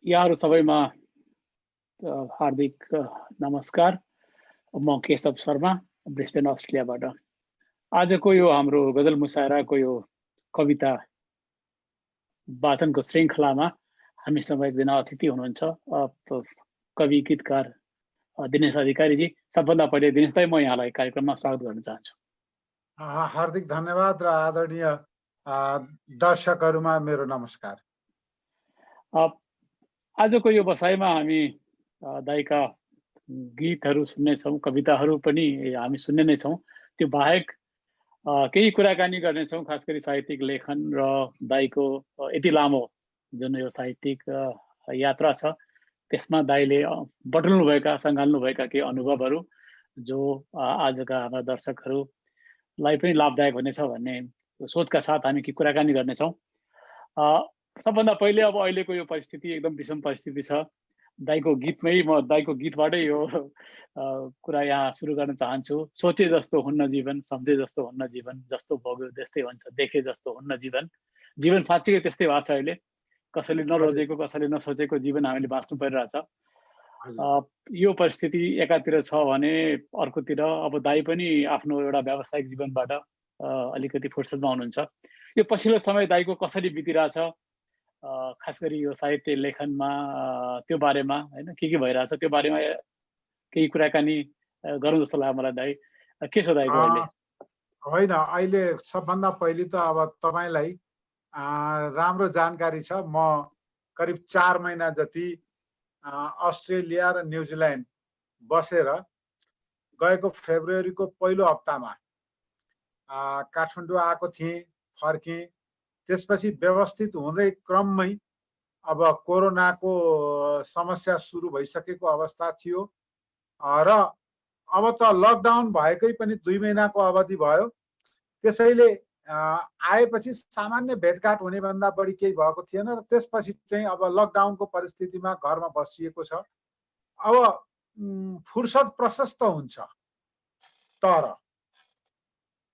यहाँहरू सबैमा हार्दिक नमस्कार। म केशव शर्मा ब्रिस्बेन अस्ट्रेलियाबाट। आजको यो हाम्रो गजल मुसायराको यो कविता वाचनको श्रृङ्खलामा हामीसँग एकजना अतिथि हुनुहुन्छ कवि गीतकार दिनेश अधिकारीजी। सबभन्दा पहिले दिनेश दाइ, म यहाँलाई कार्यक्रममा स्वागत गर्न चाहन्छु। हार्दिक धन्यवाद र आदरणीय दर्शकहरूमा मेरो नमस्कार। आजको यो बसाइमा हामी दाइका गीतहरू सुन्नेछौँ, कविताहरू पनि हामी सुन्ने नै छौँ। त्यो बाहेक केही कुराकानी गर्नेछौँ, खास गरी साहित्यिक लेखन र दाइको यति लामो जुन यो साहित्यिक यात्रा छ त्यसमा दाइले बटुल्नुभएका, सङ्घाल्नुभएका केही अनुभवहरू जो आजका हाम्रा दर्शकहरूलाई पनि लाभदायक हुनेछ भन्ने सोचका साथ हामी केही कुराकानी गर्नेछौँ। सबभन्दा पहिले अब अहिलेको यो परिस्थिति एकदम विषम परिस्थिति छ। दाइको गीतबाटै यो कुरा यहाँ सुरु गर्न चाहन्छु। सोचे जस्तो हुन्न जीवन, सम्झे जस्तो हुन्न जीवन, जस्तो भोग्यो त्यस्तै हुन्छ, देखे जस्तो हुन्न जीवन। जीवन साँच्चै त्यस्तै भएको छ अहिले। कसैले नरोजेको, कसैले नसोचेको जीवन हामीले बाँच्नु परिरहेछ। यो परिस्थिति एकातिर छ भने अर्कोतिर अब दाइ पनि आफ्नो एउटा व्यावसायिक जीवनबाट अलिकति फुर्सदमा हुनुहुन्छ। यो पछिल्लो समय दाइको कसरी बितिरहेछ, खास गरी यो साहित्य लेखनमा त्यो बारेमा हैन के भइरहेछ त्यो बारेमा केही कुराकानी गरौँ जस्तो लाग्यो मलाई। दाइ के छ दाइको अहिले? होइन, अहिले सबभन्दा पहिले त अब तपाईलाई राम्रो जानकारी छ। म करिब 4 महिना जति अस्ट्रेलिया र न्युजिल्यान्ड बसेर गएको फेब्रुअरीको पहिलो हप्तामा काठमाडौँ आएको थिएँ, फर्केँ। त्यसपछि व्यवस्थित हुँदै क्रममै अब कोरोनाको समस्या सुरु भइसकेको अवस्था थियो र अब त लकडाउन भएकै पनि 2 महिनाको अवधि भयो। त्यसैले आएपछि सामान्य भेटघाट हुने भन्दा बढी केही भएको थिएन र त्यसपछि चाहिँ अब लकडाउनको परिस्थितिमा घरमा बसिएको छ। अब फुर्सद प्रशस्त हुन्छ, तर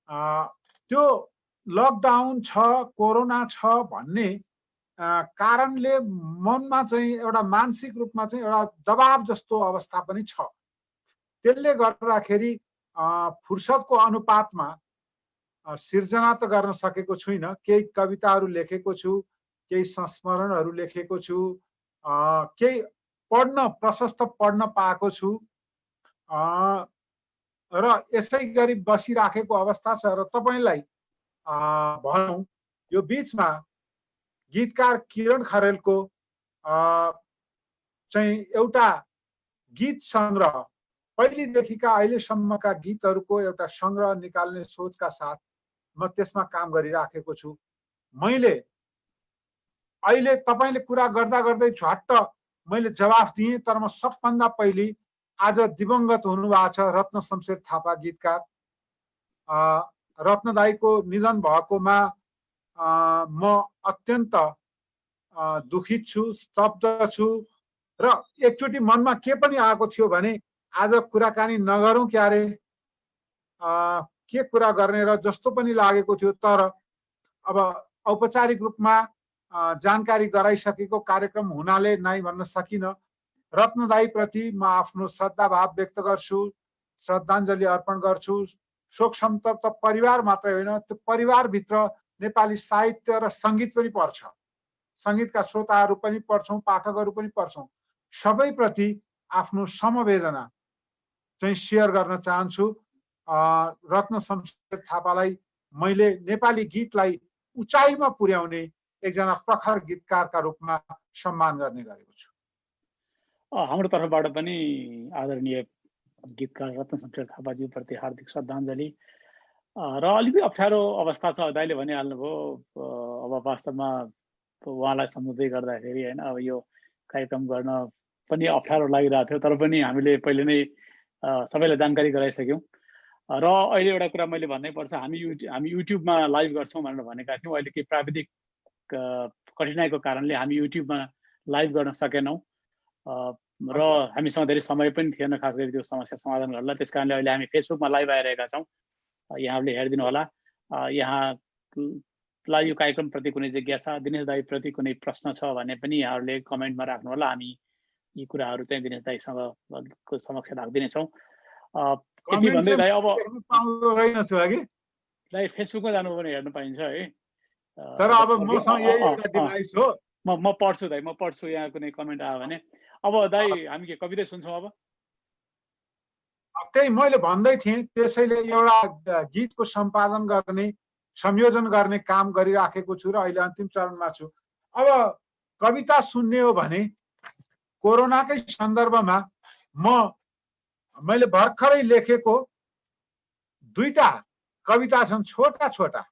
त्यो लकडाउन छ, कोरोना छ भन्ने कारणले मनमा चाहिँ एउटा मानसिक रूपमा चाहिँ एउटा दबाब जस्तो अवस्था पनि छ। त्यसले गर्दाखेरि फुर्सदको अनुपातमा सिर्जना त गर्न सकेको छुइनँ। केही कविताहरू लेखेको छु, केही संस्मरणहरू लेखेको छु, केही प्रशस्त पढ्न पाएको छु र यसै गरी बसिराखेको अवस्था छ। र तपाईलाई भनौँ यो बीचमा गीतकार किरण खरेलको चाहिँ एउटा गीत सङ्ग्रह, पहिलेदेखिका अहिलेसम्मका गीतहरूको एउटा सङ्ग्रह निकाल्ने सोचका साथ म त्यसमा काम गरिराखेको छु। मैले अहिले तपाईले कुरा गर्दा गर्दै झट्ट मैले जवाफ दिएँ, तर म सबभन्दा पहिले आज दिवंगत हुनुभएको छ रत्न शमशेर थापा गीतकार। रत्न दाइको निधन भएकोमा म अत्यन्त दुखित छु, स्तब्ध छु र एकचोटि मनमा के पनि आएको थियो भने आज कुराकानी नगरौँ क्यारे, के कुरा गर्ने र जस्तो पनि लागेको थियो। तर अब औपचारिक रूपमा जानकारी गराइसकेको कार्यक्रम हुनाले नै भन्न सकिनँ। रत्न दाइ प्रति म आफ्नो श्रद्धाभाव व्यक्त गर्छु, श्रद्धाञ्जली अर्पण गर्छु। शोक सन्तप्त परिवार मात्रै होइन, त्यो परिवारभित्र नेपाली साहित्य र सङ्गीत पनि पर्छ, सङ्गीतका श्रोताहरू पनि पर्छौँ, पाठकहरू पनि पर्छौँ। सबैप्रति आफ्नो समवेदना चाहिँ सेयर गर्न चाहन्छु। रत्न शमशेर थापालाई मैले नेपाली गीतलाई उचाइमा पुर्याउने एकजना प्रखर गीतकारका रूपमा सम्मान गर्ने गरेको छु। हाम्रो तर्फबाट पनि आदरणीय गीतकार रत्न शमशेर थापाजी प्रति हार्दिक श्रद्धाञ्जली। र अलिकति अप्ठ्यारो अवस्था छ, दाइले भनिहाल्नुभयो। अब वास्तवमा उहाँलाई सम्झँदै गर्दाखेरि होइन, अब यो कार्यक्रम गर्न पनि अप्ठ्यारो लागिरहेको थियो, तर पनि हामीले पहिले नै सबैलाई जानकारी गराइसक्यौँ। र अहिले एउटा कुरा मैले भन्नै पर्छ, हामी युट्युबमा लाइभ गर्छौँ भनेर भनेका थियौँ। अहिले केही प्राविधिक कठिनाइको कारणले हामी युट्युबमा लाइभ गर्न सकेनौँ र हामीसँग धेरै समय पनि थिएन खास गरी त्यो समस्या समाधान गर्नलाई। त्यस कारणले अहिले हामी फेसबुकमा लाइभ आइरहेका छौँ, यहाँहरूले हेरिदिनु होला। यहाँ लाई यो कार्यक्रमप्रति कुनै जिज्ञासा, दिनेश दाई प्रति कुनै प्रश्न छ भने पनि यहाँहरूले कमेन्टमा राख्नु होला। हामी यी कुराहरू चाहिँ दिनेश दाईसँग समक्ष राखिदिनेछौँ। त्यति भन्दै दाई अब दाई फेसबुकमा जानु पनि हेर्न पाइन्छ है। तर अब मसँग यही एउटा डिभाइस हो। म पढ्छु दाई, म पढ्छु यहाँ कुनै कमेन्ट आयो भने। अब दाई हामी के कविता सुन्छौँ अब? त्यही मैले भन्दै थिएँ, त्यसैले एउटा गीतको सम्पादन गर्ने, संयोजन गर्ने काम गरिराखेको छु र अहिले अन्तिम चरणमा छु। अब कविता सुन्ने हो भने कोरोनाकै सन्दर्भमा मैले भर्खरै लेखेको दुईटा कविता छन्, छोटा छोटा।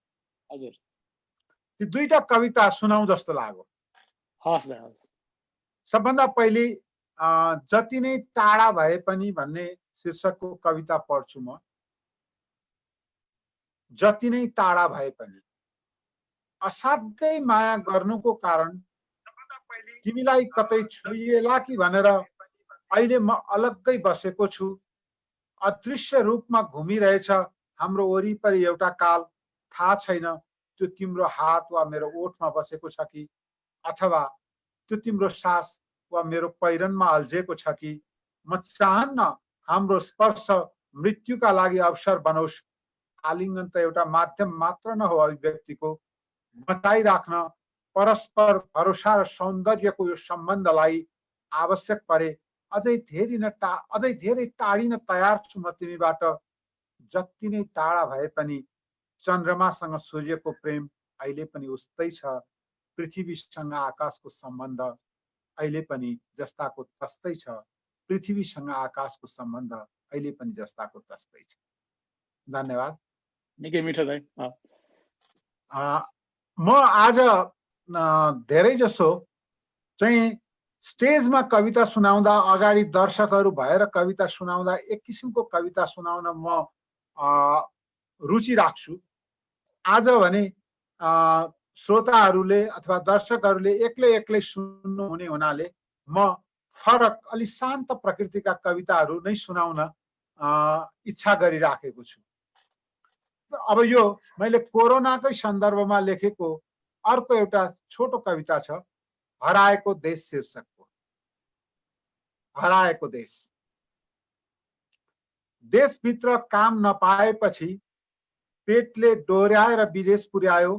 हजुर, ती दुईटा कविता सुनाउँ जस्तो लाग्यो। हस् दाइ। सबभन्दा पहिले जति नै टाढा भए पनि भन्ने शीर्षकको कविता पढ्छु म। जति नै टाढा भए पनि असाध्यै माया गर्नुको कारण तिमीलाई कतै छोइएला कि भनेर अहिले म अलग्गै बसेको छु। अदृश्य रूपमा घुमिरहेछ हाम्रो वरिपरि एउटा काल। थाहा छैन त्यो तिम्रो हात वा मेरो ओठमा बसेको छ कि, अथवा त्यो तिम्रो सास वा मेरो पहिरनमा अल्झेको छ कि। म चाहन्न हाम्रो स्पर्श मृत्युका लागि अवसर बनोस्। आलिङ्गन त एउटा माध्यम मात्र न हो अभिव्यक्तिको। बचाइराख्न परस्पर भरोसा र सौन्दर्यको यो सम्बन्धलाई आवश्यक परे अझै धेरै टाढिन तयार छु म तिमीबाट। जति नै टाढा भए पनि चन्द्रमासँग सूर्यको प्रेम अहिले पनि उस्तै छ। पृथ्वीसँग आकाशको सम्बन्ध अहिले पनि जस्ताको तस्तै छ। पृथ्वीसँग आकाशको सम्बन्ध अहिले पनि जस्ताको तस्तै छ। धन्यवाद। निकै मिठो दाइ। म आज धेरै जसो चाहिँ स्टेजमा कविता सुनाउँदा, अगाडि दर्शकहरू भएर कविता सुनाउँदा एक किसिमको कविता सुनाउन म रुचि राख्छु। आज भने श्रोताहरूले अथवा दर्शकहरूले एक्लै एक्लै सुन्नुहुने हुनाले म फरक अलि शान्त प्रकृतिका कविताहरू नै सुनाउन इच्छा गरिराखेको छु। अब यो मैले कोरोनाकै सन्दर्भमा लेखेको अर्को एउटा छोटो कविता छ, हराएको देश शीर्षकको। हराएको देश। देशभित्र काम नपाएपछि पेटले डोर्याएर विदेश पुर्यायो।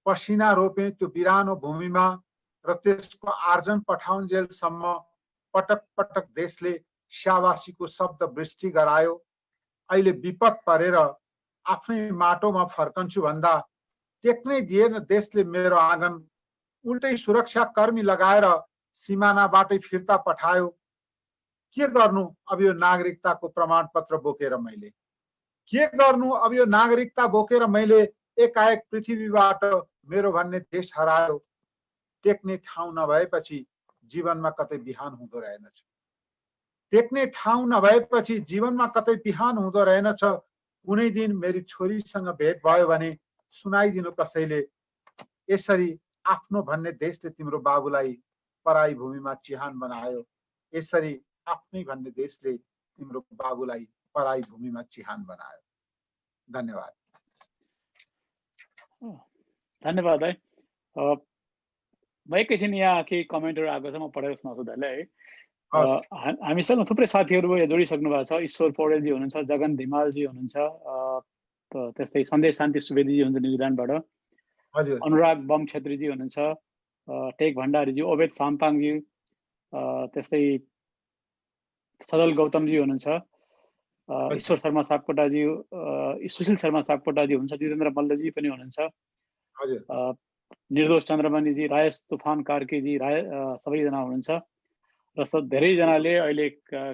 पसिना रोपे त्यो बिरानो भूमिमा र त्यसको आर्जन पठाउन्जेलसम्म पटक पटक देशले स्याबासीको शब्द वृष्टि गरायो। अहिले विपद परेर आफ्नै माटोमा फर्कन्छु भन्दा टेक्नै दिएन देशले मेरो आँगन। उल्टै सुरक्षा कर्मी लगाएर सिमानाबाटै फिर्ता पठायो। के गर्नु अब यो नागरिकताको प्रमाणपत्र बोकेर मैले? के गर्नु अब यो नागरिकता बोकेर मैले? एकाएक पृथ्वीबाट मेरो भन्ने देश हरायो। टेक्ने ठाउँ नभएपछि जीवनमा कतै बिहान हुँदो रहेनछ। टेक्ने ठाउँ नभएपछि जीवनमा कतै बिहान हुँदो रहेनछ। कुनै दिन मेरी छोरीसँग भेट भयो भने सुनाइदिनु कसैले, यसरी आफ्नो भन्ने देशले तिम्रो बाबुलाई पराई भूमिमा चिहान बनायो। यसरी आफ्नै भन्ने देशले तिम्रो बाबुलाई पराई भूमिमा चिहान बनायो। धन्यवाद। धन्यवाद है। म एकैछिन यहाँ केही कमेन्टहरू आएको छ, म पढेर सुनाउँछु दाइलाई है। हामीसँग थुप्रै साथीहरू यहाँ जोडिसक्नु भएको छ। ईश्वर पौडेलजी हुनुहुन्छ, जगन धिमालजी हुनुहुन्छ, त्यस्तै सन्देश शान्ति सुवेदीजी हुनुहुन्छ न्युजिल्यान्डबाट, अनुराग बम छेत्रीजी हुनुहुन्छ, टेक भण्डारीजी, ओवेद साम्पाङजी, त्यस्तै सदल गौतमजी हुनुहुन्छ, ईश्वर शर्मा सापकोटाजी, सुशील शर्मा सापकोटाजी हुनुहुन्छ, जितेन्द्र मल्लजी पनि हुनुहुन्छ, निर्दोष चन्द्रमणिजी, राजेश तुफान कार्कीजी, सबैजना हुनुहुन्छ र धेरैजनाले अहिले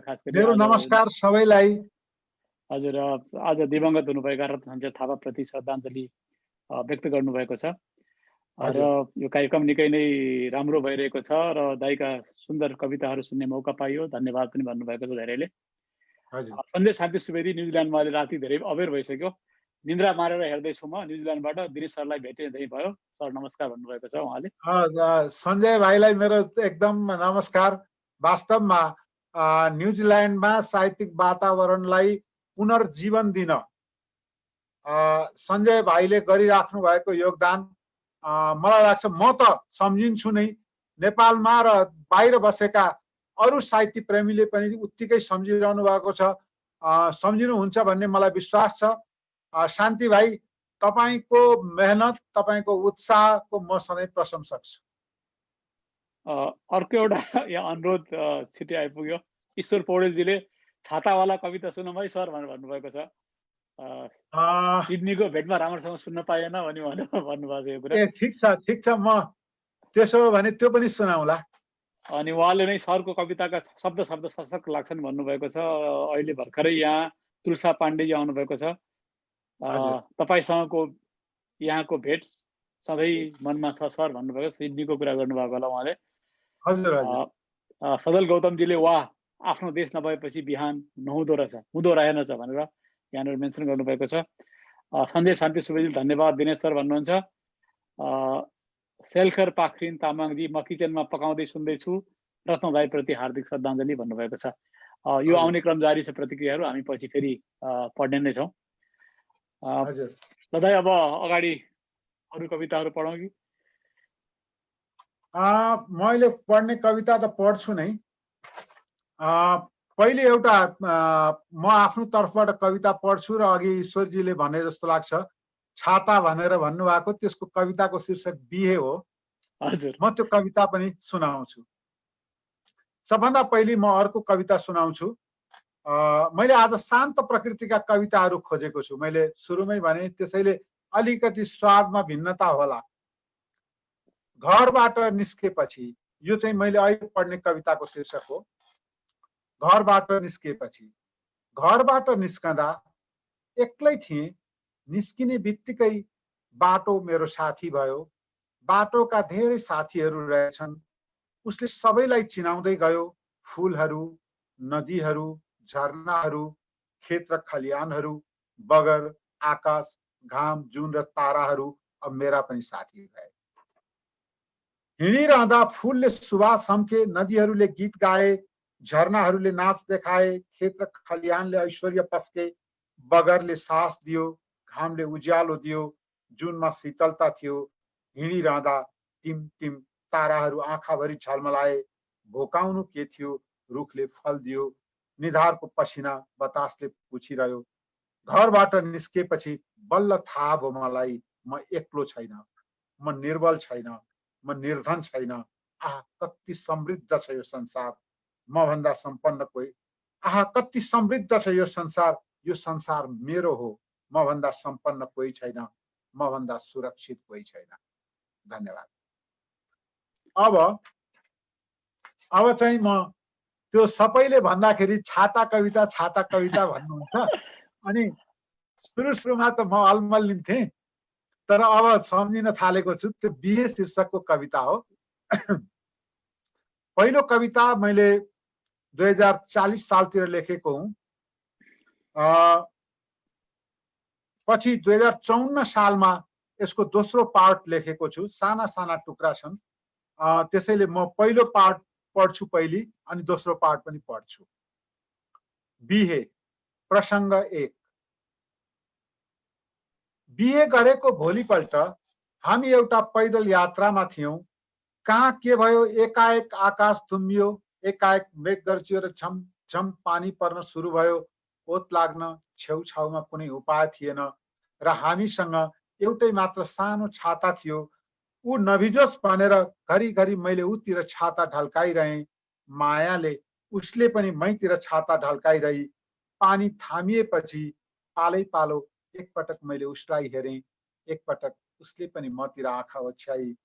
खास गरी नमस्कार सबैलाई। हजुर, आज दिवंगत हुनुभएका रत्नशमशेर थापाप्रति श्रद्धाञ्जली व्यक्त गर्नुभएको छ र यो कार्यक्रम निकै नै राम्रो भइरहेको छ र दाइका सुन्दर कविताहरू सुन्ने मौका पाइयो। धन्यवाद पनि भन्नुभएको छ धेरैले। सन्देश शान्ति सुवेदी न्युजिल्यान्डमा अहिले राति धेरै अबेर भइसक्यो, निन्द्रा मारेर हेर्दैछु म न्युजिल्यान्डबाट। दिनेश सरलाई भेटे चाहिँ भयो। सर नमस्कार भन्नुभएको छ उहाँले। सञ्जय भाइलाई मेरो एकदम नमस्कार। वास्तवमा न्युजिल्यान्डमा साहित्यिक वातावरणलाई पुनर्जीवन दिन सञ्जय भाइले गरिराख्नु भएको योगदान मलाई लाग्छ म त सम्झिन्छु नै। नेपालमा र बाहिर बसेका अरू साहित्य प्रेमीले पनि उत्तिकै सम्झिरहनु भएको छ, सम्झिनुहुन्छ भन्ने मलाई विश्वास छ। शान्ति भाइ, तपाईको मेहनत, तपाईको उत्साहको म सधैँ प्रशंसक छु। अर्को एउटा यहाँ अनुरोध छिटै आइपुग्यो। ईश्वर पौडेलजीले छातावाला कविता सुनौँ है सर भनेर भन्नुभएको छ। सिडनीको भेटमा राम्रोसँग सुन्न पाएन भने भन्नुभएको छ यो कुरा। ठिक छ, म त्यसो हो भने त्यो पनि सुनाउला। अनि उहाँले नै सरको कविताका शब्द सशक्त लाग्छन् भन्नुभएको छ। अहिले भर्खरै यहाँ तुलसा पाण्डेजी आउनुभएको छ। तपाईँसँगको यहाँको भेट सधैँ मनमा छ सर भन्नुभएको। सिडनीको कुरा गर्नुभएको होला उहाँले। सजल गौतमजीले वाह, आफ्नो देश नभएपछि बिहान नहुँदो रहेछ, हुँदो रहेनछ भनेर यहाँनिर मेन्सन गर्नुभएको छ। सञ्जय शान्ति सुवेदी धन्यवाद दिनेश सर भन्नुहुन्छ। सेलखर पाखरिन तामाङजी, म किचनमा पकाउँदै सुन्दैछु, रत्न दाइप्रति हार्दिक श्रद्धाञ्जली भन्नुभएको छ। यो आउने क्रम जारी छ, प्रतिक्रियाहरू हामी पछि फेरि पढ्ने नै छौँ। दाइ अब अगाडि अरू कविताहरू पढौँ कि? मैले पढ्ने कविता त पढ्छु नै। पहिले एउटा म आफ्नो तर्फबाट कविता पढ्छु र अघि ईश्वरजीले भने जस्तो लाग्छ छाता भनेर भन्नुभएको, त्यसको कविताको शीर्षक बिहे हो। हजुर, म त्यो कविता पनि सुनाउँछु। सबभन्दा पहिले म अर्को कविता सुनाउँछु। मैले आज शान्त प्रकृतिका कविताहरू खोजेको छु। मैले सुरुमै भने, त्यसैले अलिकति स्वादमा भिन्नता होला। घरबाट निस्केपछि, यो चाहिँ मैले अहिले पढ्ने कविताको शीर्षक हो। घरबाट निस्केपछि, घरबाट निस्कँदा एक्लै थिएँ, निस्किने बित्तिकै बाटो मेरो साथी भयो। बाटोका धेरै साथीहरू रहेछन्, उसले सबैलाई चिनाउँदै गयो। फुलहरू, नदीहरू, झरनाहरू, खेत र खलियानहरू, बगर, आकाश, घाम, जुन र ताराहरू अब मेरा पनि साथी भए। हिँडिरहँदा फुलले सुवास सम्के, नदीहरूले गीत गाए, झरनाहरूले नाच देखाए, खेत र खलियानले ऐश्वर्य पस्के, बगरले सास दियो, घामले उज्यालो दियो, जुनमा शीतलता थियो। हिँडिरहँदा टिम टिम ताराहरू आँखाभरि झलमलाए, भोकाउनु के थियो, रुखले फल दियो, निधारको पसिना बतासले पुछिरह्यो। घरबाट निस्केपछि बल्ल थाहा भयो मलाई, म एक्लो छैन, म निर्बल छैन, म निर्धन छैन। आह, कति समृद्ध छ यो संसार, म भन्दा सम्पन्न कोही। आह, कति समृद्ध छ यो संसार मेरो हो, म भन्दा सम्पन्न कोही छैन, म भन्दा सुरक्षित कोही छैन। धन्यवाद। अब चाहिँ म त्यो सबैले भन्दाखेरि छाता कविता भन्नुहुन्छ, अनि सुरुमा त म अल्मलिन्थेँ, तर अब सम्झिन थालेको छु। त्यो बिहे शीर्षकको कविता हो। पहिलो कविता मैले 2040 सालतिर लेखेको हुँ। पछि 2054 सालमा यसको दोस्रो पार्ट लेखेको छु। साना साना टुक्रा छन्, त्यसैले म पहिलो पार्ट पढ्छु पहिले, अनि दोस्रो पार्ट पनि पढ्छु। बिहे, प्रसङ्ग 1। बिहे गरेको भोलिपल्ट हामी एउटा पैदल यात्रामा थियौं। कहाँ के भयो, एकाएक आकाश धुम्मियो, एकाएक मेघ गर्जियो र झम झम पानी पर्न सुरु भयो। ओत लाग्न छेउछाउमा कुनै उपाय थिएन र हामीसँग एउटै मात्र सानो छाता थियो। ऊ नभिजोस् भनेर घरिघरि मैले उतिर छाता ढल्काइरहेँ। मायाले उसले पनि मैतिर छाता ढल्काइरही। पानी थामिएपछि पालै पालो एकपटक मैले उसलाई हेरेँ, एकपटक उसले पनि मतिर आँखा ओछ्याई।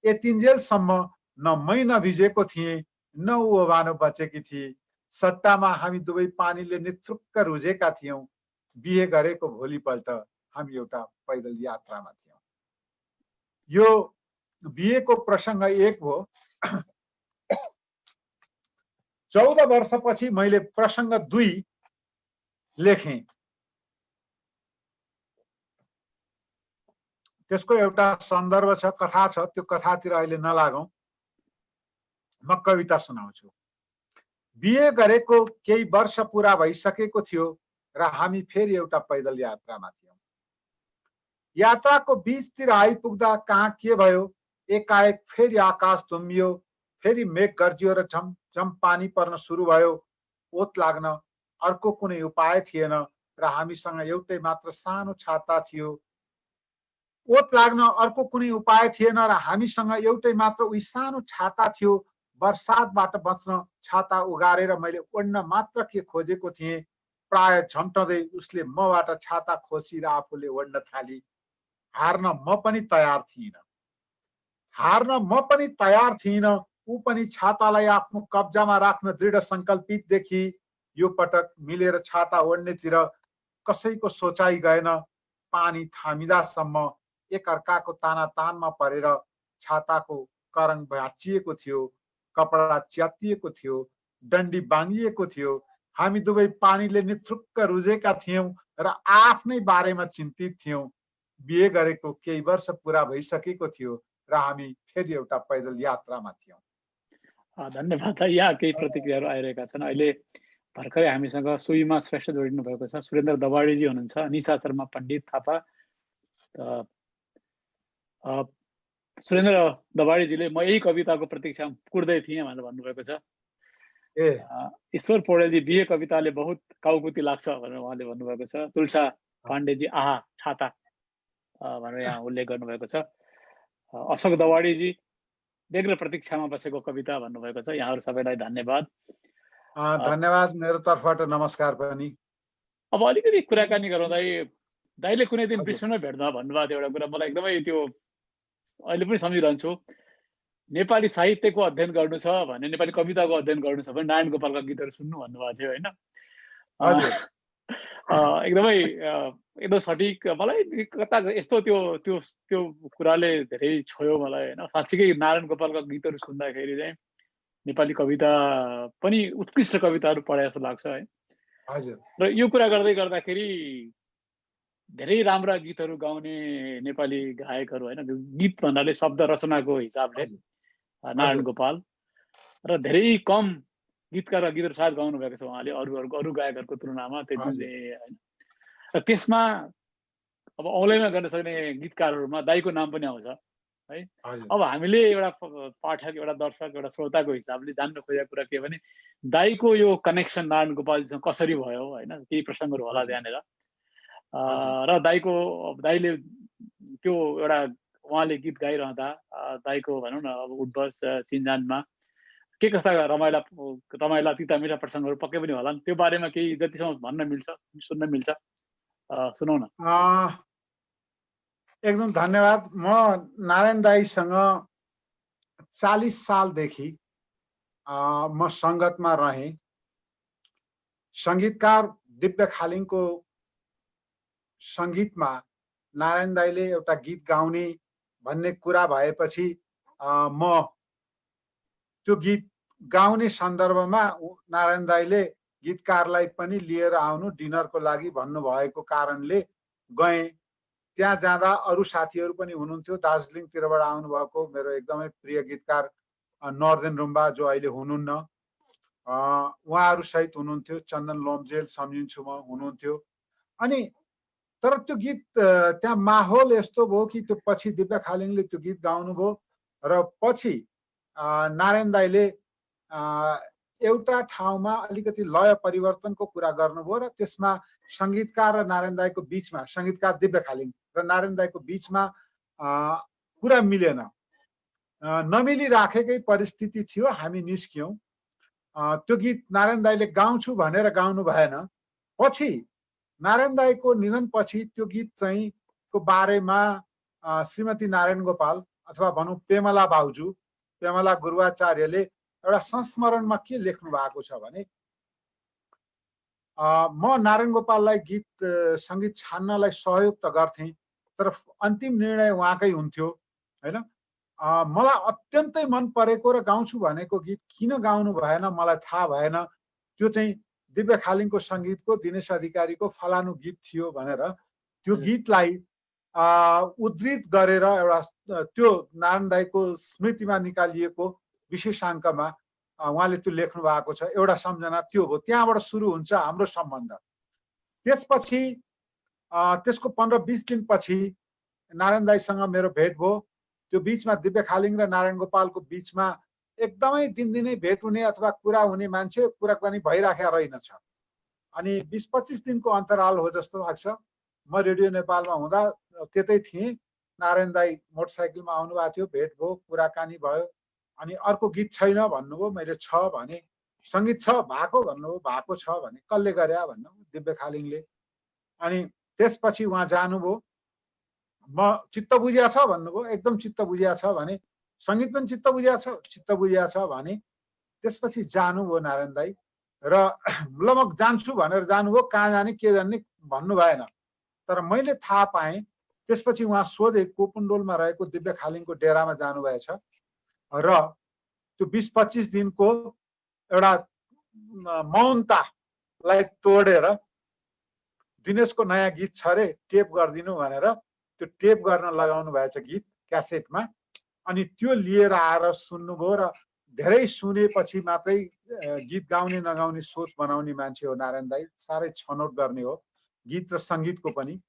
यतिन्जेलसम्म न मै नभिजेको थिएँ, न ऊ ओभानो बचेकी थिए। सट्टामा हामी दुवै पानीले निथुक्क रुझेका थियौं। बिहे गरेको भोलिपल्ट हामी एउटा पैदल यात्रामा थियौं। यो बिहेको प्रसङ्ग 1 हो। 14 वर्षपछि मैले प्रसङ्ग 2 लेखेँ। त्यसको एउटा सन्दर्भ छ, कथा छ। त्यो कथातिर अहिले नलागौं, म कविता सुनाउँछु। बिहे गरेको केही वर्ष पुरा भइसकेको थियो र हामी फेरि एउटा पैदल यात्रामा थियौं। यात्राको बीचतिर आइपुग्दा कहाँ के भयो, एकाएक फेरि आकाश धुम्मियो, फेरि मेघ गर्जियो र झमझम पानी पर्न सुरु भयो। ओत लाग्न अर्को कुनै उपाय थिएन र हामीसँग एउटै मात्र सानो छाता थियो। ओत लाग्न अर्को कुनै उपाय थिएन र हामीसँग एउटै मात्र उही सानो छाता थियो। बर्सातबाट बच्न छाता उगारेर मैले ओड्न मात्र के खोजेको थिएँ। प्राय झम्टँदै उसले मबाट छाता खोसेर आफूले ओड्न थाली। हार्न म पनि तयार थिइनँ। ऊ पनि छातालाई आफ्नो कब्जामा राख्न दृढ सङ्कल्पित देखी। यो पटक मिलेर छाता ओड्नेतिर कसैको सोचाइ गएन। पानी थामिदासम्म एकअर्काको तानातानमा परेर छाताको करङ भाँचिएको थियो, कपडा च्यातिएको थियो, डन्डी बाँधिएको थियो। हामी दुवै पानीले निथुक्क रुझेका थियौं र आफ्नै बारेमा चिन्तित थियौं। बिहे गरेको केही वर्ष पुरा भइसकेको थियो र हामी फेरि एउटा पैदल यात्रामा थियौं। धन्यवाद। यहाँ केही प्रतिक्रियाहरू आइरहेका छन्। अहिले भर्खरै हामीसँग सुइमा श्रेष्ठ जोडिनु भएको छ। सुरेन्द्र दवाडीजी हुनुहुन्छ, निशा शर्मा पण्डित थापा। सुरेन्द्र दवाडीजीले म यही कविताको प्रतीक्षा कुर्दै थिएँ भनेर भन्नुभएको छ। ईश्वर पौडेलजी बिहे कविताले बहुत काउकुती लाग्छ भनेर उहाँले भन्नुभएको छ। तुलसा पाण्डेजी आहा छाता भनेर यहाँ उल्लेख गर्नुभएको छ। अशोक दवाडीजी बेग्र प्रतीक्षामा बसेको कविता भन्नुभएको छ। यहाँहरू सबैलाई धन्यवाद। धन्यवाद मेरो तर्फबाट नमस्कार पनि। अब अलिकति कुराकानी गराउँदै दाइले कुनै दिन विश्वमै भेट्दा भन्नुभएको एउटा कुरा मलाई एकदमै त्यो अहिले पनि सम्झिरहन्छु। नेपाली साहित्यको अध्ययन गर्नु छ भने, नेपाली कविताको अध्ययन गर्नु छ भने नारायण गोपालका गीतहरू सुन्नु भन्नुभएको थियो होइन। एकदमै सठिक। मलाई कता यस्तो त्यो कुराले धेरै छोयो मलाई होइन। साँच्चीकै नारायण गोपालका गीतहरू सुन्दाखेरि चाहिँ नेपाली कविता पनि उत्कृष्ट कविताहरू पढे जस्तो लाग्छ है। र यो कुरा गर्दै गर्दाखेरि धेरै राम्रा गीतहरू गाउने नेपाली गायकहरू होइन, गीत भन्नाले शब्द रचनाको हिसाबले नारायण गोपाल र धेरै कम गीतकार गीतहरू सायद गाउनु भएको छ उहाँले अरू गायकहरूको तुलनामा। र त्यसमा अब औँलाइमा गर्न सक्ने गीतकारहरूमा दाइको नाम पनि आउँछ है। अब हामीले एउटा पाठक, एउटा दर्शक, एउटा श्रोताको हिसाबले जान्न खोजेको कुरा के भने दाइको यो कनेक्सन नारायण गोपालजीसँग कसरी भयो होइन, केही प्रसङ्गहरू होला त्यहाँनिर। र दाइले त्यो एउटा उहाँले गीत गाइरहँदा दाइको भनौँ न अब उद्भव चिन्जानमा के कस्ता रमाइला तिता मिठा प्रसङ्गहरू पक्कै पनि होला। त्यो बारेमा केही जतिसम्म भन्न मिल्छ, सुन्न मिल्छ सुनौ न। एकदम धन्यवाद। म नारायण दाइसँग 40 सालदेखि म सङ्गतमा रहेँ। सङ्गीतकार दिव्य खालिङको सङ्गीतमा नारायण दाइले एउटा गीत गाउने भन्ने कुरा भएपछि म त्यो गीत गाउने सन्दर्भमा नारायण दाइले गीतकारलाई पनि लिएर आउनु डिनरको लागि भन्नुभएको कारणले गएँ। त्यहाँ जाँदा अरू साथीहरू पनि हुनुहुन्थ्यो। दार्जिलिङतिरबाट आउनुभएको मेरो एकदमै प्रिय गीतकार नर्देन रुम्बा जो अहिले हुनुहुन्न, उहाँहरू सहित हुनुहुन्थ्यो। चन्दन लोम्जेल सम्झिन्छु म हुनुहुन्थ्यो। अनि तर त्यो गीत त्यहाँ माहौल यस्तो भयो कि त्यो पछि दिव्य खालिङले त्यो गीत गाउनुभयो र पछि नारायण दाइले एउटा ठाउँमा अलिकति लय परिवर्तनको कुरा गर्नुभयो र त्यसमा सङ्गीतकार र नारायण दाइको बिचमा, सङ्गीतकार दिव्य खालिङ र नारायण दाइको बिचमा कुरा मिलेन, नमिलिराखेकै परिस्थिति थियो। हामी निस्क्यौँ। त्यो गीत नारायण दाइले गाउँछु भनेर गाउनु भएन। पछि नारायण दाइको निधनपछि त्यो गीत चाहिँ को बारेमा श्रीमती नारायण गोपाल अथवा भनौँ पेमला बाउजू, पेमला गुरुवाचार्यले एउटा संस्मरणमा के लेख्नु भएको छ भने म नारायण गोपाललाई गीत सङ्गीत छान्नलाई सहयोग त गर्थेँ तर अन्तिम निर्णय उहाँकै हुन्थ्यो होइन। मलाई अत्यन्तै मन परेको र गाउँछु भनेको गीत किन गाउनु भएन मलाई थाहा भएन। त्यो चाहिँ दिव्य खालिङको सङ्गीतको दिनेश अधिकारीको फलानु गीत थियो भनेर त्यो गीतलाई उद्धृत गरेर एउटा त्यो नारायण दाइको स्मृतिमा निकालिएको विशेषाङ्कमा उहाँले त्यो लेख्नु भएको छ। एउटा सम्झना त्यो हो। त्यहाँबाट सुरु हुन्छ हाम्रो सम्बन्ध। त्यसपछि त्यसको 15-20 दिनपछि नारायण दाईसँग मेरो भेट भयो। त्यो बिचमा दिव्य खालिङ र नारायण गोपालको बिचमा एकदमै दिनदिनै भेट हुने अथवा कुरा हुने मान्छे कुराकानी भइराखेको रहेनछ। अनि 20-25 दिनको अन्तराल हो जस्तो लाग्छ। म रेडियो नेपालमा हुँदा त्यतै थिएँ। नारायण दाई मोटरसाइकलमा आउनुभएको थियो, भेट भयो, कुराकानी भयो। अनि अर्को गीत छैन भन्नुभयो, मैले छ भने। सङ्गीत छ भएको भन्नुभयो, भएको छ भने। कसले गरे भन्नु, दिव्य खालिङले। अनि त्यसपछि उहाँ जानुभयो। म चित्त बुझिया छ भन्नुभयो, एकदम चित्त बुझिया छ भने। सङ्गीत पनि चित्त बुझिया छ भने। त्यसपछि जानुभयो नारायण दाई र ल म जान्छु भनेर जानुभयो। कहाँ जाने के जाने भन्नु भएन। तर मैले थाहा पाएँ त्यसपछि उहाँ सोझै कोपुन्डोलमा रहेको दिव्य खालिङको डेरामा जानुभएछ र त्यो 20-25 दिनको एउटा मौनतालाई तोडेर दिनेशको नयाँ गीत छ रे, टेप गरिदिनु भनेर त्यो टेप गर्न लगाउनु भएछ गीत क्यासेटमा। अनि त्यो लिएर आएर सुन्नुभयो र धेरै सुनेपछि मात्रै गीत गाउने नगाउने सोच बनाउने मान्छे हो नारायण दाई। साह्रै छनौट गर्ने हो गीत र सङ्गीतको पनि।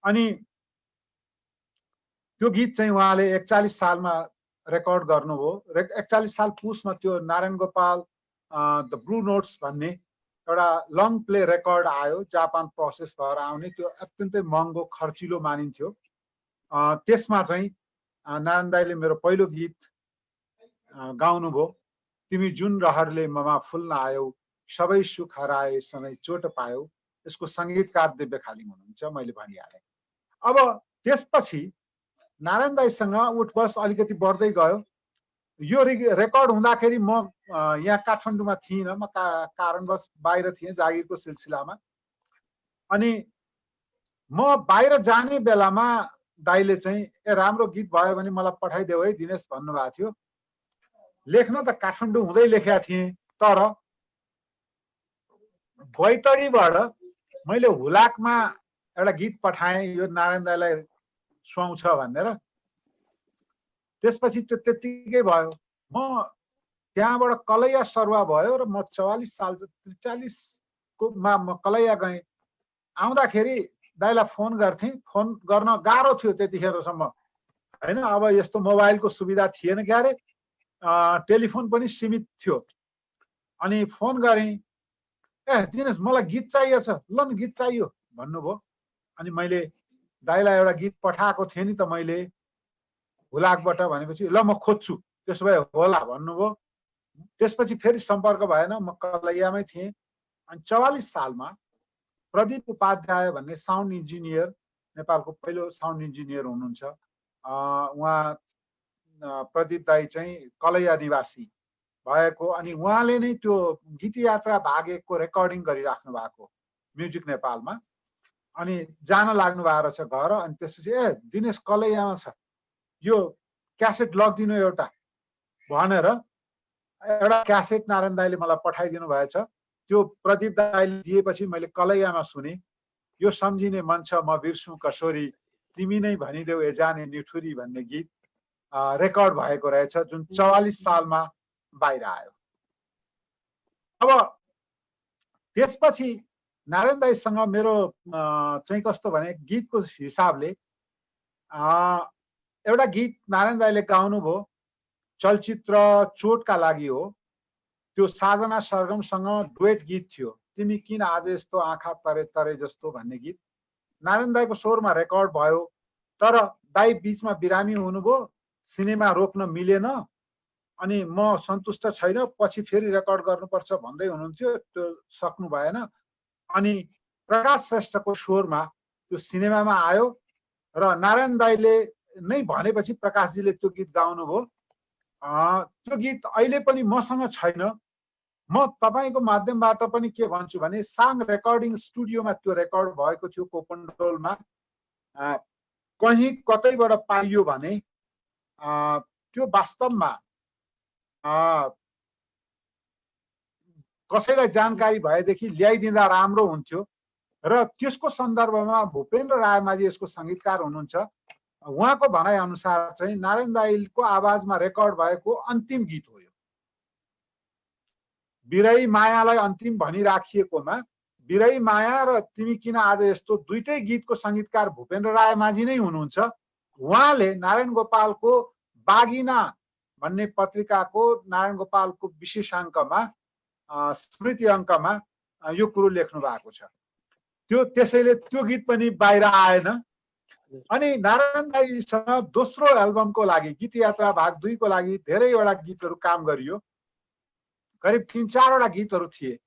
अनि त्यो गीत चाहिँ उहाँले 41 सालमा रेकर्ड गर्नुभयो। 41 साल पुसमा त्यो Narayan Gopal the blue notes भन्ने एउटा लङ प्ले रेकर्ड आयो, जापान प्रोसेस भएर आउने। त्यो अत्यन्तै महँगो खर्चिलो मानिन्थ्यो। त्यसमा चाहिँ नारायण दाईले मेरो पहिलो गीत गाउनुभयो, तिमी जुन रहरले ममा फुल्न आयौ, सबै सुख हराए सधैँ चोट पायौ। यसको सङ्गीतकार दिव्य खालिङ हुनुहुन्छ, मैले भनिहालेँ। अब त्यसपछि नारायण दाईसँग उठबस अलिकति बढ्दै गयो। यो रेकर्ड हुँदाखेरि म यहाँ काठमाडौँमा थिइनँ, म कारणवश बाहिर थिएँ जागिरको सिलसिलामा। अनि म बाहिर जाने बेलामा दाईले चाहिँ राम्रो गीत भयो भने मलाई पठाइदेऊ है दिनेश भन्नुभएको थियो। लेख्न त काठमाडौँ हुँदै लेखेका थिएँ, तर बैतडीबाट मैले हुलाकमा एउटा गीत पठाएँ, यो नारायण दाईलाई सुहाउँछ भनेर। त्यसपछि त्यो त्यत्तिकै भयो। म त्यहाँबाट कलैया सरुवा भयो र म 44 साल 43 को मा म कलैया गएँ। आउँदाखेरि दाईलाई फोन गर्थेँ। फोन गर्न गाह्रो थियो त्यतिखेरसम्म होइन। अब यस्तो मोबाइलको सुविधा थिएन क्यारे, टेलिफोन पनि सीमित थियो। अनि फोन गरेँ, दिनेश मलाई गीत चाहिएको छ, ल न गीत चाहियो भन्नुभयो। अनि मैले दाईलाई एउटा गीत पठाएको थिएँ नि त मैले हुलाकबाट भनेपछि, ल म खोज्छु, त्यसो भए होला भन्नुभयो। त्यसपछि फेरि सम्पर्क भएन, म कलैयामै थिएँ। अनि 44 सालमा प्रदीप उपाध्याय भन्ने साउन्ड इन्जिनियर, नेपालको पहिलो साउन्ड इन्जिनियर हुनुहुन्छ। उहाँ प्रदीप दाई चाहिँ कलैया निवासी भएको। अनि उहाँले नै त्यो गीत यात्रा भाग 1 को रेकर्डिङ गरिराख्नु भएको म्युजिक नेपालमा। अनि जान लाग्नु भएको रहेछ घर। अनि त्यसपछि दिनेश कलैयामा छ, यो क्यासेट लगिदिनु एउटा भनेर एउटा क्यासेट नारायण दाईले मलाई पठाइदिनु भएछ। त्यो प्रदीप दाईले दिएपछि मैले कलैयामा सुने। यो सम्झिने मन छ म बिर्सु कसोरी, तिमी नै भनिदेऊ एजाने निठुरी भन्ने गीत रेकर्ड भएको रहेछ, जुन 44 सालमा बाहिर आयो। अब त्यसपछि नारायण दाईसँग मेरो चाहिँ कस्तो भने गीतको हिसाबले एउटा गीत नारायण दाईले गाउनुभयो, चलचित्र चोटका लागि हो। त्यो साधना सरगमसँग डुएट गीत थियो, तिमी किन आज यस्तो आँखा तरे तरे जस्तो भन्ने गीत नारायण दाईको स्वरमा रेकर्ड भयो। तर दाई बिचमा बिरामी हुनुभयो, सिनेमा रोक्न मिलेन। अनि म सन्तुष्ट छैन, पछि फेरि रेकर्ड गर्नुपर्छ भन्दै हुनुहुन्थ्यो, त्यो सक्नु भएन। अनि प्रकाश श्रेष्ठको स्वरमा त्यो सिनेमामा आयो र नारायण दाईले नै भनेपछि प्रकाशजीले त्यो गीत गाउनुभयो। त्यो गीत अहिले पनि मसँग छैन। म तपाईँको माध्यमबाट पनि के भन्छु भने साङ रेकर्डिङ स्टुडियोमा त्यो रेकर्ड भएको थियो कोपुन्डोलमा। कहीँ कतैबाट पाइयो भने त्यो वास्तवमा कसैलाई जानकारी भएदेखि ल्याइदिँदा राम्रो हुन्थ्यो। र त्यसको सन्दर्भमा भूपेन्द्र रायमाझी यसको सङ्गीतकार हुनुहुन्छ। उहाँको भनाइ अनुसार चाहिँ नारायण दाईको आवाजमा रेकर्ड भएको अन्तिम गीत हो यो। बिरही मायालाई अन्तिम भनिराखिएकोमा बिरही माया र तिमी किन आज यस्तो दुईटै गीतको सङ्गीतकार भूपेन्द्र रायमाझी नै हुनुहुन्छ। उहाँले नारायण गोपालको बागिना भन्ने पत्रिकाको नारायण गोपालको विशेषाङ्कमा स्मृति अङ्कमा यो कुरो लेख्नु भएको छ। त्यसैले त्यो गीत पनि बाहिर आएन। अनि नारायण दाइसँग दोस्रो एल्बमको लागि गीत यात्रा भाग 2 को लागि धेरैवटा गीतहरू काम गरियो। करिब 3-4 वटा गीतहरू थिए।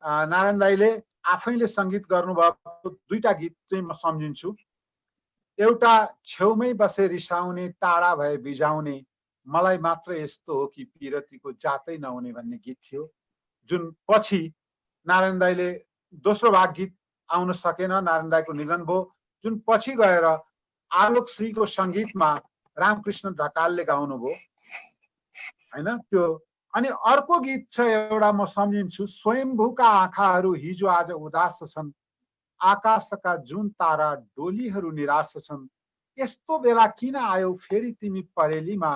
नारायण दाइले आफैले सङ्गीत गर्नुभएको 2टा गीत चाहिँ म सम्झिन्छु। एउटा छेउमै बसे रिसाउने टाढा भए बिजाउने मलाई मात्र यस्तो हो कि पिरतीको जातै नहुने भन्ने गीत थियो, जुन पछि नारायण दाइले दोस्रो भाग गीत आउन सकेन, नारायण दाइको निधन भयो, जुन पछि गएर आलोक श्रीको सङ्गीतमा रामकृष्ण ढकालले गाउनुभयो हैन त्यो। अनि अर्को गीत छ एउटा म सम्झिन्छु, स्वयम्भूका आँखाहरू हिजो आज उदास छन्, आकाशका जुन तारा डोलीहरू निराश छन्, यस्तो बेला किन आयौ फेरि तिमी परेलीमा,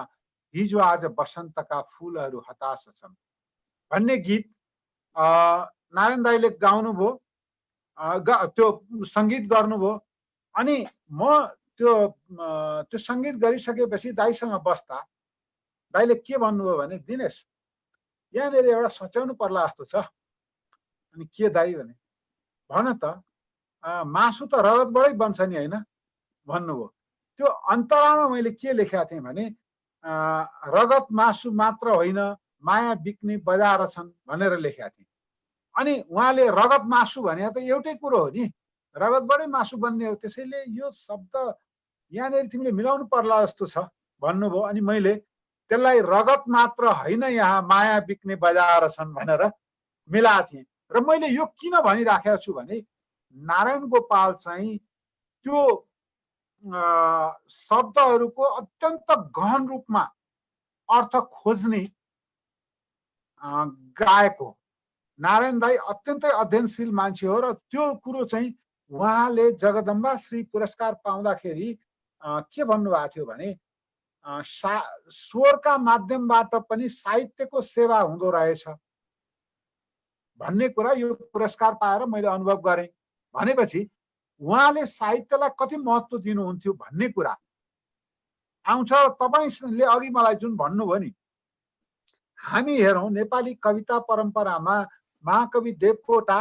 हिजो आज बसन्तका फुलहरू हताश छन् भन्ने गीत नारायण दाइले गाउनुभयो, त्यो सङ्गीत गर्नुभयो। अनि म त्यो सङ्गीत गरिसकेपछि दाइसँग बस्दा दाइले के भन्नुभयो भने, दिनेश यहाँनिर एउटा सच्याउनु पर्ला जस्तो छ। अनि के दाइ भने, भन त मासु त रगतबाटै बन्छ नि होइन भन्नुभयो। त्यो अन्तरामा मैले के लेखेका थिएँ भने, रगत मासु मात्र होइन माया बिक्ने बजार छन् भनेर लेखेका थिएँ। अनि उहाँले रगत मासु भने त एउटै कुरो हो नि, रगतबाटै मासु बन्ने हो, त्यसैले यो शब्द यहाँनिर तिमीले मिलाउनु पर्ला जस्तो छ भन्नुभयो। अनि मैले त्यसलाई रगत मात्र होइन यहाँ माया बिक्ने बजार छन् भनेर मिलाएको थिएँ। र मैले यो किन भनिराखेको छु भने, नारायण गोपाल चाहिँ त्यो शब्दहरूको अत्यन्त गहन रूपमा अर्थ खोज्ने गायक हो। नारायण दाइ अत्यन्तै अध्ययनशील मान्छे हो। र त्यो कुरो चाहिँ उहाँले जगदम्बा श्री पुरस्कार पाउँदाखेरि के भन्नुभएको थियो भने, स्वरका माध्यमबाट पनि साहित्यको सेवा हुँदो रहेछ भन्ने कुरा यो पुरस्कार पाएर मैले अनुभव गरेँ। भनेपछि उहाँले साहित्यलाई कति महत्त्व दिनुहुन्थ्यो भन्ने कुरा आउँछ। तपाईले अघि मलाई जुन भन्नुभयो नि, हामी हेरौँ नेपाली कविता परम्परामा महाकवि देवकोटा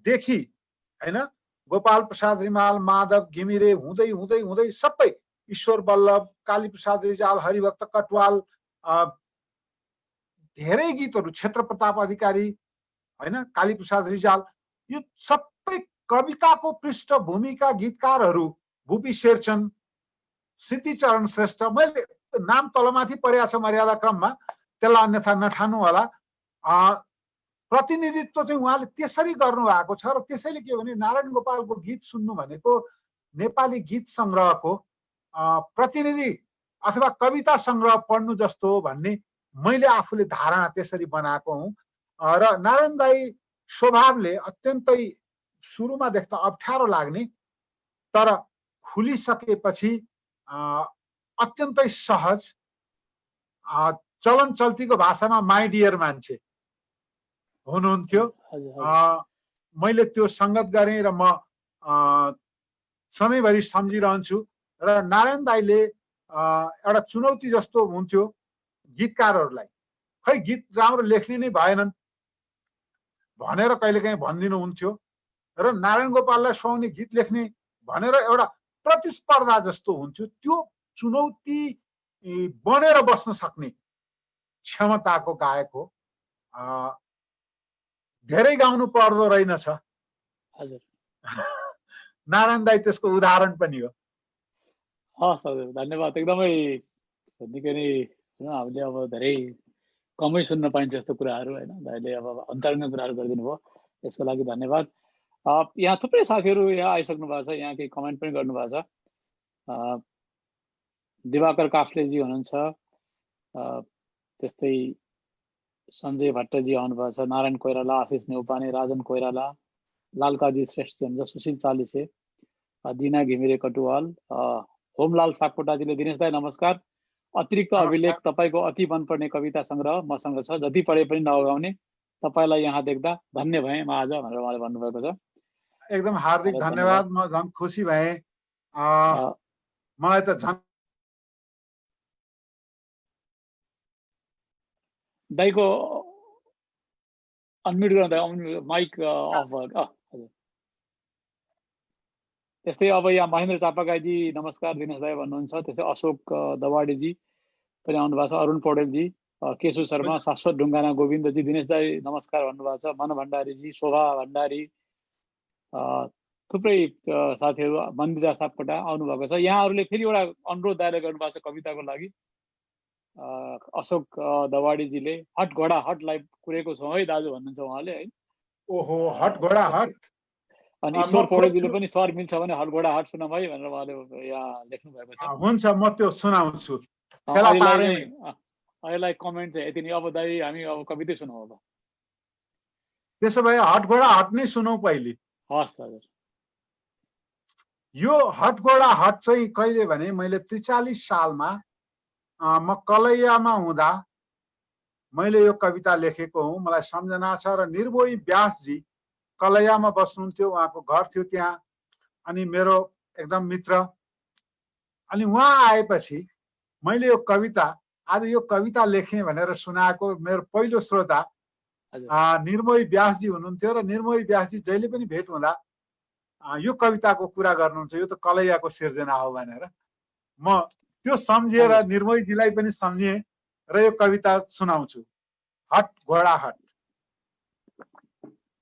देखि हैन गोपाल प्रसाद रिमाल, माधव घिमिरे हुँदै हुँदै हुँदै सबै ईश्वर बल्लभ, काली प्रसाद रिजाल, हरिभक्त कटवाल, धेरै गीतहरू, क्षेत्र प्रताप अधिकारी हैन काली प्रसाद रिजाल, यो सबै कविताको पृष्ठभूमिका गीतकारहरू, भूपी शेरचन, सिद्धिचरण श्रेष्ठ, मैले नाम तलमाथि परेको छ मर्यादा क्रममा, त्यसलाई अन्यथा नठान्नु होला। प्रतिनिधित्व चाहिँ उहाँले त्यसरी गर्नुभएको छ। र त्यसैले के भने, नारायण गोपालको गीत सुन्नु भनेको नेपाली गीत सङ्ग्रहको प्रतिनिधि अथवा कविता सङ्ग्रह पढ्नु जस्तो हो भन्ने मैले आफूले धारणा त्यसरी बनाएको हुँ। र नारायण दाइ स्वभावले अत्यन्तै सुरुमा देख्दा अप्ठ्यारो लाग्ने, तर खुलिसकेपछि अत्यन्तै सहज, चलन चल्तीको भाषामा माई डियर मान्छे हुनुहुन्थ्यो। मैले त्यो सङ्गत गरेँ र म सधैँभरि सम्झिरहन्छु। र नारायण दाइले एउटा चुनौती जस्तो हुन्थ्यो गीतकारहरूलाई, खै गीत राम्रो लेख्ने नै भएनन् भनेर कहिलेकाहीँ भनिदिनुहुन्थ्यो। र नारायण गोपाललाई सुहाउने गीत लेख्ने भनेर एउटा प्रतिस्पर्धा जस्तो हुन्थ्यो। त्यो चुनौती बनेर बस्न सक्ने क्षमताको गायक हो। धेरै गाउनु पर्दो रहेनछ। हजुर, नारायण दाइ त्यसको उदाहरण पनि हो। हस् हजुर, धन्यवाद। एकदमै निकै नै हामीले अब धेरै कमै सुन्न पाइन्छ यस्तो कुराहरू होइन। दाइले अब अन्तरङ्ग कुराहरू गरिदिनु भयो, यसको लागि धन्यवाद। यहाँ थुप्रै साथीहरू यहाँ आइसक्नु भएको छ, यहाँ केही कमेन्ट पनि गर्नुभएको छ। दिवाकर काफ्लेजी हुनुहुन्छ, त्यस्तै सञ्जय भट्टजी आउनुभएको छ, नारायण कोइराला, आशिष नेउपाने, राजन कोइराला, लालकाजी श्रेष्ठ हुनुहुन्छ, सुशील चालिसे, दिना घिमिरे कटुवाल, होमलाल सापकोटाजीले दिनेश दाइ नमस्कार, अतिरिक्त अभिलेख तपाईँको अति मनपर्ने कविता सङ्ग्रह मसँग छ, जति पढे पनि नअगाउने, तपाईँलाई यहाँ देख्दा धन्य भएँ म आज भनेर उहाँले भन्नुभएको छ। एकदम हार्दिक धन्यवाद। म झन् खुसी भएँ। मलाई त झन् दाइको अनम्युट गर्नु, माइक अफ भयो। हजुर। त्यस्तै अब यहाँ महेन्द्र चापागाईजी नमस्कार दिनेश दाई भन्नुहुन्छ। त्यस्तै अशोक दवाडीजी पनि आउनु भएको छ। अरुण पौडेलजी, केशु शर्मा, शाश्वत ढुङ्गाना गोविन्दजी, दिनेश दाई नमस्कार भन्नुभएको छ। मन भण्डारीजी, शोभा भण्डारी, थुप्रै साथीहरू, मन्दिरा सापकोटा आउनुभएको छ। यहाँहरूले फेरि एउटा अनुरोध दाइले गर्नुभएको छ कविताको लागि। अशोक दवाडीजीले हट घोडा हटलाई कुरेको छौँ है दाजु भन्नुहुन्छ उहाँले है। ओहो हट घोडा हट। अनि ईश्वर पौडेलजीले पनि सर मिल्छ भने हट घोडा हट सुनाऊ है भनेर उहाँले यहाँ लेख्नु भएको छ। हुन्छ, म त्यो सुनाउँछु। अहिलेलाई कमेन्ट चाहिँ यति नै। अब दाइ हामी अब कवितै सुनाऊ अब। त्यसो भए हट घोडा हट नै सुनौ पहिले। हस् हजुर। यो हट घोडा हट चाहिँ कहिले भने मैले 43 सालमा म कलैयामा हुँदा मैले यो कविता लेखेको हुँ। मलाई सम्झना छ। र निर्मोही व्यासजी कलैयामा बस्नुहुन्थ्यो, उहाँको घर थियो त्यहाँ। अनि मेरो एकदम मित्र। अनि उहाँ आएपछि मैले यो कविता, आज यो कविता लेखेँ भनेर सुनाएको मेरो पहिलो श्रोता निर्मोही व्यासजी हुनुहुन्थ्यो। र निर्मोही व्यासजी जहिले पनि भेट हुँदा यो कविताको कुरा गर्नुहुन्छ, यो त कलैयाको सिर्जना हो भनेर। म त्यो सम्झेर निर्मोहीजीलाई पनि सम्झेँ र यो कविता सुनाउँछु। हट घोडा हट।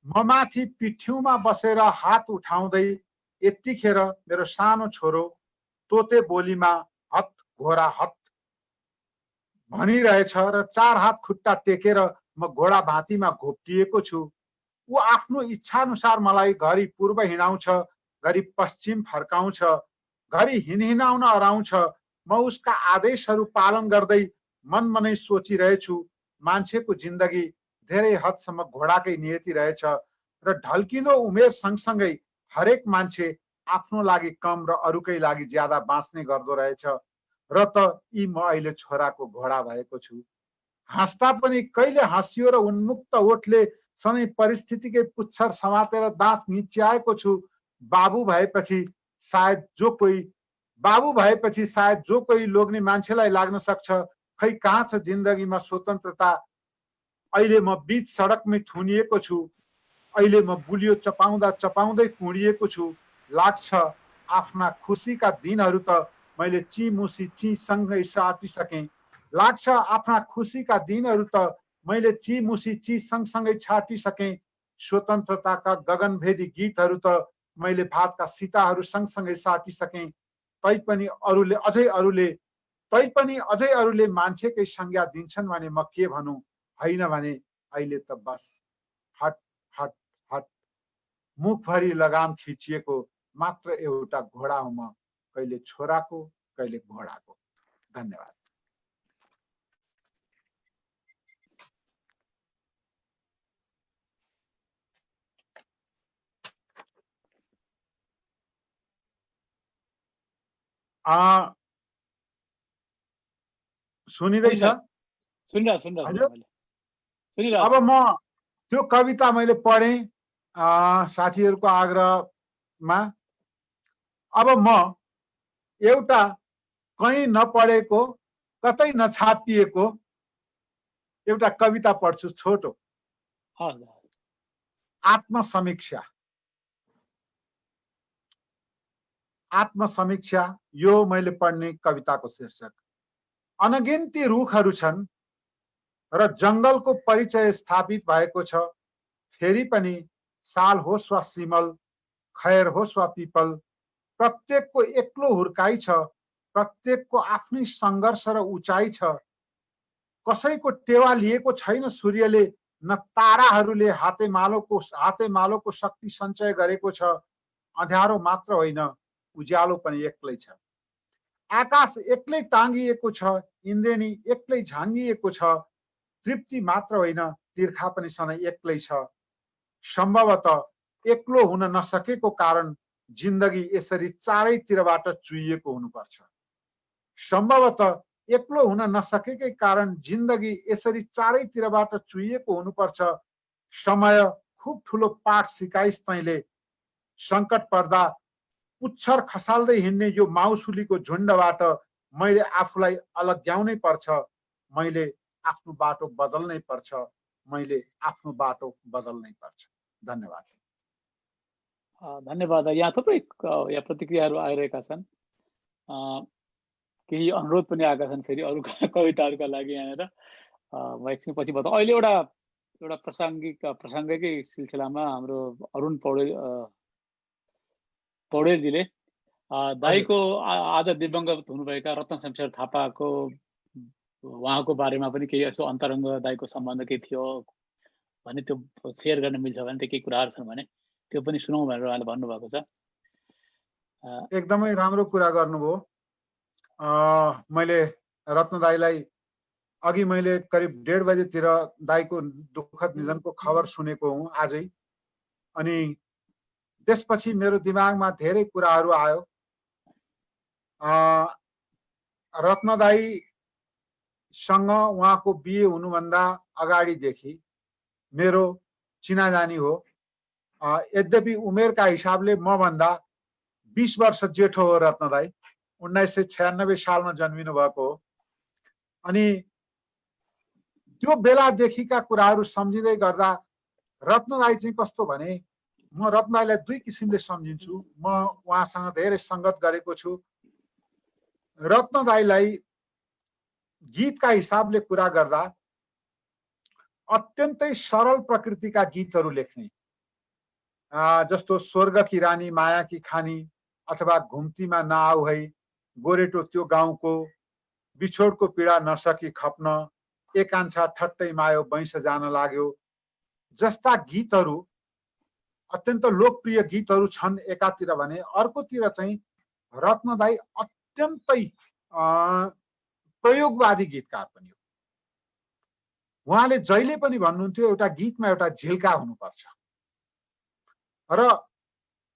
म माथि पिठ्यूमा बसेर हात उठाउँदै यतिखेर मेरो सानो छोरो तोते बोलीमा हत घोडा हत भनिरहेछ र 4 हात खुट्टा टेकेर म घोडा भाँतीमा घोप्टिएको छु। ऊ आफ्नो इच्छाअनुसार मलाई घरि पूर्व हिँडाउँछ, घरि पश्चिम फर्काउँछ, घरि हिँडाउन अराउँछ। म उसका आदेशहरू पालन गर्दै मनमनै सोचिरहेछु, मान्छेको जिन्दगी धेरै हदसम्म घोडाकै नियति रहेछ र ढल्किँदो उमेर सँगसँगै हरेक मान्छे आफ्नो लागि कम र अरूकै लागि ज्यादा बाँच्ने गर्दो रहेछ। र त यी म अहिले छोराको घोडा भएको छु। हाँस्दा पनि कहिले हाँसियो र उन्मुक्त ओठले सधैँ परिस्थितिकै पुच्छर समातेर दाँत निच्याएको छु। बाबु भएपछि सायद जो कोही लोग्ने मान्छेलाई लाग्न सक्छ, खै कहाँ छ जिन्दगीमा स्वतन्त्रता। अहिले म बीच सडकमै थुनिएको छु। अहिले म गुलियो चपाउँदा चपाउँदै कुँडिएको छु। लाग्छ आफ्ना खुसीका दिनहरू त मैले चिमुसी सँगै साटिसकेँ। लाग्छ आफ्ना खुसीका दिनहरू त मैले चिमुसी सँगसँगै छाटिसकेँ। स्वतन्त्रताका गगनभेदी गीतहरू त मैले भातका सिताहरू सँगसँगै साटिसकेँ। तैपनि अझै मान्छेकै संज्ञा दिन्छन् भने म के भनौँ। होइन भने अहिले त बस हट हट हट। मुखभरि लगाम खिचिएको मात्र एउटा घोडा हुँ म, कहिले छोराको कहिले घोडाको। धन्यवाद। सुनिँदैछ? अब म त्यो कविता मैले पढेँ साथीहरूको आग्रहमा। अब म एउटा कहीँ नपढेको, कतै नछापिएको एउटा कविता पढ्छु, छोटो। आत्मसमीक्षा। आत्मसमीक्षा, यो मैले पढ्ने कविताको शीर्षक। अनगिन्ती रुखहरू छन् र जङ्गलको परिचय स्थापित भएको छ। फेरि पनि साल होस् वा सिमल, खैर होस् वा पिपल, प्रत्येकको एक्लो हुर्काइ छ, प्रत्येकको आफ्नै सङ्घर्ष र उचाइ छ। कसैको टेवा लिएको छैन सूर्यले, न ताराहरूले हातेमालोको शक्ति सञ्चय गरेको छ। अँध्यारो मात्र होइन, उज्यालो पनि एक्लै छ। आकाश एक्लै टाँगिएको छ, इन्द्रेणी एक्लै झाँगिएको छ। तृप्ति मात्र होइन, तिर्खा पनि सधैँ एक्लै छ। सम्भवतः एक्लो हुन नसकेको कारण जिन्दगी यसरी चारैतिरबाट चुइएको हुनुपर्छ। सम्भवतः एक्लो हुन नसकेकै कारण जिन्दगी यसरी चारैतिरबाट चुइएको हुनुपर्छ। समय खुब ठुलो पाठ सिकाइस् तैँले, सङ्कट पर्दा पुच्छर खसाल्दै हिँड्ने यो माउसुलीको झुण्डबाट मैले आफूलाई अलग्याउनै पर्छ, मैले आफ्नो बाटो बदल्नै पर्छ, मैले आफ्नो बाटो बदल्नै पर्छ। धन्यवाद। धन्यवाद। यहाँ थुप्रै यहाँ प्रतिक्रियाहरू आइरहेका छन्, केही अनुरोध पनि आएका छन् फेरि अरू कविताहरूका लागि यहाँनिर। म एकछिन पछि बताउँ। अहिले एउटा प्रसङ्गिकै सिलसिलामा हाम्रो अरुण पौडेलजीले दाईको आज दिवंगत हुनुभएका रत्न शमशेर थापाको उहाँको बारेमा पनि केही यसो अन्तरङ्ग दाईको सम्बन्ध के थियो भने त्यो सेयर गर्न मिल्छ भने त्यो केही कुराहरू छन् भने त्यो पनि सुनौँ भनेर उहाँले भन्नुभएको छ। एकदमै राम्रो कुरा गर्नुभयो। मैले रत्न दाईलाई अघि मैले करिब 1:30 बजेतिर दाईको दुःखद निधनको खबर सुनेको हुँ आजै। अनि त्यसपछि मेरो दिमागमा धेरै कुराहरू आयो। रत्न दाईसँग उहाँको बिहे हुनुभन्दा अगाडिदेखि मेरो चिनाजानी हो। यद्यपि उमेरका हिसाबले मभन्दा 20 वर्ष जेठो हो रत्न दाई। 1996 सालमा जन्मिनु भएको हो। अनि त्यो बेलादेखिका कुराहरू सम्झिँदै गर्दा रत्न दाई चाहिँ कस्तो भने, म रत्न दाईलाई दुई किसिमले सम्झिन्छु। म उहाँसँग धेरै सङ्गत गरेको छु। रत्न दाईलाई गीतका हिसाबले कुरा गर्दा अत्यन्तै सरल प्रकृतिका गीतहरू लेख्ने, जस्तो स्वर्ग की रानी माया की खानी अथवा घुम्तीमा नआऊ है, गोरेटो त्यो गाउँको, बिछोडको पीडा नसकी खप्न, एकांशा ठट्टै मायो बैंस जान लाग्यो जस्ता गीतहरू अत्यन्त लोकप्रिय गीतहरू छन् एकातिर भने, अर्कोतिर चाहिँ रत्न दाई अत्यन्तै प्रयोगवादी गीतकार पनि हो। उहाँले जहिले पनि भन्नुहुन्थ्यो एउटा गीतमा एउटा झिल्का हुनुपर्छ। र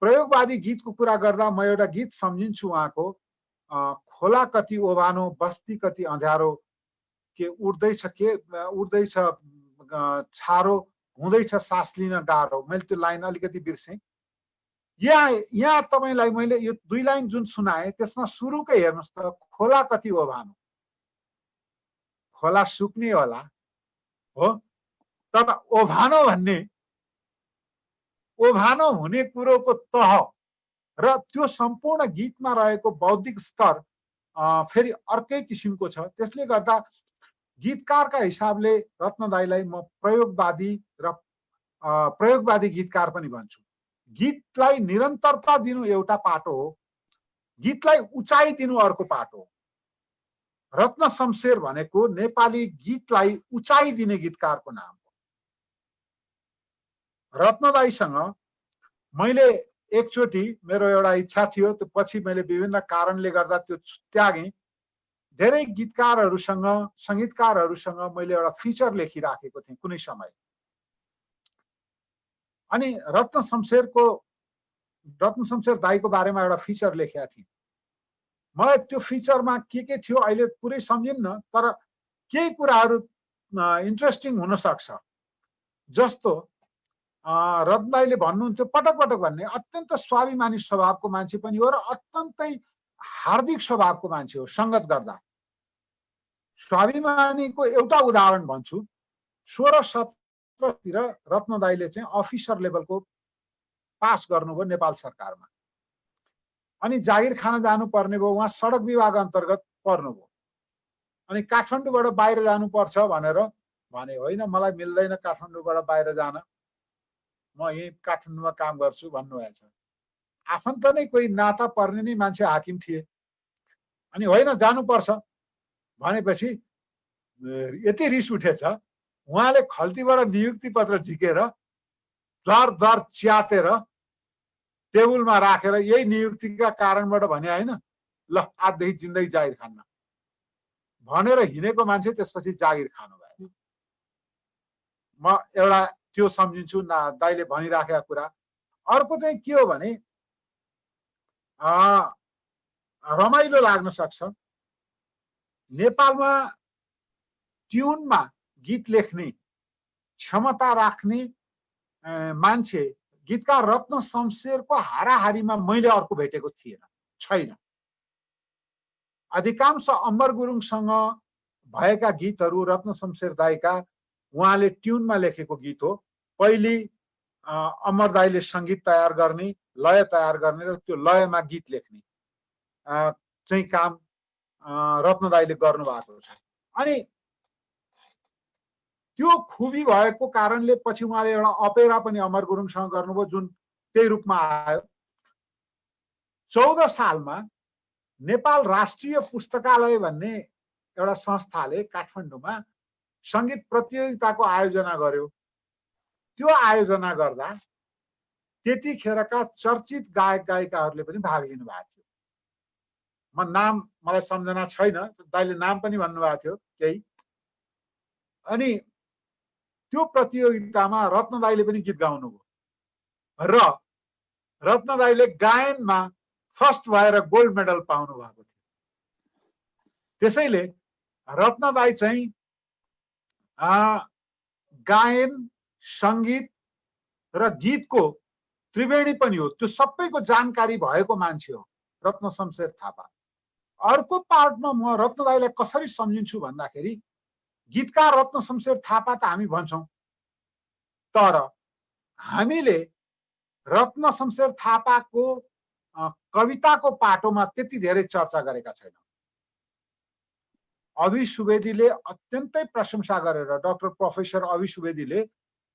प्रयोगवादी गीतको कुरा गर्दा म एउटा गीत सम्झिन्छु उहाँको, खोला कति ओभानो बस्ती कति अँध्यारो, के उड्दैछ छारो, हुँदैछ सास लिन गाह्रो। मैले त्यो लाइन अलिकति बिर्सेँ। यहाँ तपाईलाई मैले यो दुई लाइन जुन सुनाएँ त्यसमा सुरुकै हेर्नुहोस् त, खोला कति ओभानो, खोला सुक्ने होला हो, तर ओभानो हुने कुरोको तह र त्यो सम्पूर्ण गीतमा रहेको बौद्धिक स्तर फेरि अर्कै किसिमको छ। त्यसले गर्दा गीतकारका हिसाबले रत्न दाईलाई म प्रयोगवादी गीतकार पनि भन्छु। गीतलाई निरन्तरता दिनु एउटा पाटो हो, गीतलाई उचाइ दिनु अर्को पाटो हो। रत्न शमशेर भनेको नेपाली गीतलाई उचाइ दिने गीतकारको नाम हो। रत्न दाईसँग मैले एकचोटि, मेरो एउटा इच्छा थियो, त्यो पछि मैले विभिन्न कारणले गर्दा त्यो त्यागेँ। धेरै गीतकारहरूसँग संगीतकारहरूसँग मैले एउटा फिचर लेखिराखेको थिएँ कुनै समय। अनि रत्न शमशेर दाईको बारेमा एउटा फिचर लेखेका थिएँ। मलाई त्यो फिचरमा के थियो अहिले पुरै सम्झिन्न, तर केही कुराहरू इन्ट्रेस्टिङ हुन सक्छ। जस्तो रत्न दाईले भन्नुहुन्थ्यो पटक पटक भन्ने, अत्यन्त स्वाभिमानी स्वभावको मान्छे पनि हो र अत्यन्तै हार्दिक स्वभावको मान्छे हो। सङ्गत गर्दा स्वाभिमानीको एउटा उदाहरण भन्छु। 16-17 तिर रत्न दाईले चाहिँ अफिसर लेभलको पास गर्नुभयो नेपाल सरकारमा। अनि जागिर खान जानु पर्ने भयो, उहाँ सडक विभाग अन्तर्गत पर्नुभयो। अनि काठमाडौँबाट बाहिर जानुपर्छ भनेर भने, होइन मलाई मिल्दैन काठमाडौँबाट बाहिर जान, म यही काठमाडौँमा काम गर्छु भन्नुभएको छ। आफन्त नै कोही नाता पर्ने नै मान्छे हाकिम थिए। अनि होइन जानुपर्छ भनेपछि यति रिस उठेछ, उहाँले खल्तीबाट नियुक्ति पत्र झिकेर दर च्यातेर टेबुलमा राखेर यही नियुक्तिका कारणबाट भने होइन ल आजदेखि जिन्दगी जागिर खान्न भनेर हिँडेको मान्छे त्यसपछि जागिर खानु भयो। म एउटा त्यो सम्झिन्छु दाईले भनिराखेका कुरा। अर्को चाहिँ के हो भने रमाइलो लाग्न सक्छ, नेपालमा ट्युनमा गीत लेख्ने क्षमता राख्ने मान्छे गीतकार रत्न शमशेरको हाराहारीमा मैले अर्को भेटेको छैन। अधिकांश अमर गुरुङसँग भएका गीतहरू रत्न शमशेर दाईका उहाँले ट्युनमा लेखेको गीत हो। पहिले अमर दाईले सङ्गीत तयार गर्ने, लय तयार गर्ने र त्यो लयमा गीत लेख्ने चाहिँ काम रत्न दाईले गर्नुभएको छ। अनि त्यो खुबी भएको कारणले पछि उहाँले एउटा अपेरा पनि अमर गुरुङसँग गर्नुभयो, जुन त्यही रूपमा आयो। 14 सालमा नेपाल राष्ट्रिय पुस्तकालय भन्ने एउटा संस्थाले काठमाडौँमा सङ्गीत प्रतियोगिताको आयोजना गर्यो। त्यो आयोजना गर्दा त्यतिखेरका चर्चित गायक गायिकाहरूले पनि भाग लिनु भएको थियो। मलाई सम्झना छैन, दाइले नाम पनि भन्नुभएको थियो केही। अनि त्यो प्रतियोगितामा रत्न दाइले पनि गीत गाउनुभयो र रत्न दाइले गायनमा फर्स्ट भएर गोल्ड मेडल पाउनु भएको थियो। त्यसैले रत्न दाइ चाहिँ गायन, सङ्गीत र गीतको त्रिवेणी पनि हो। त्यो सबैको जानकारी भएको मान्छे हो रत्न शमशेर थापा। अर्को पार्टमा म रत्न दाइलाई कसरी सम्झिन्छु भन्दाखेरि, गीतकार रत्न शमशेर थापा त हामी भन्छौँ, तर हामीले रत्न शमशेर थापाको कविताको पाटोमा त्यति धेरै चर्चा गरेका छैनौँ। अभि सुवेदीले अत्यन्तै प्रशंसा गरेर, डाक्टर प्रोफेसर अभि सुवेदीले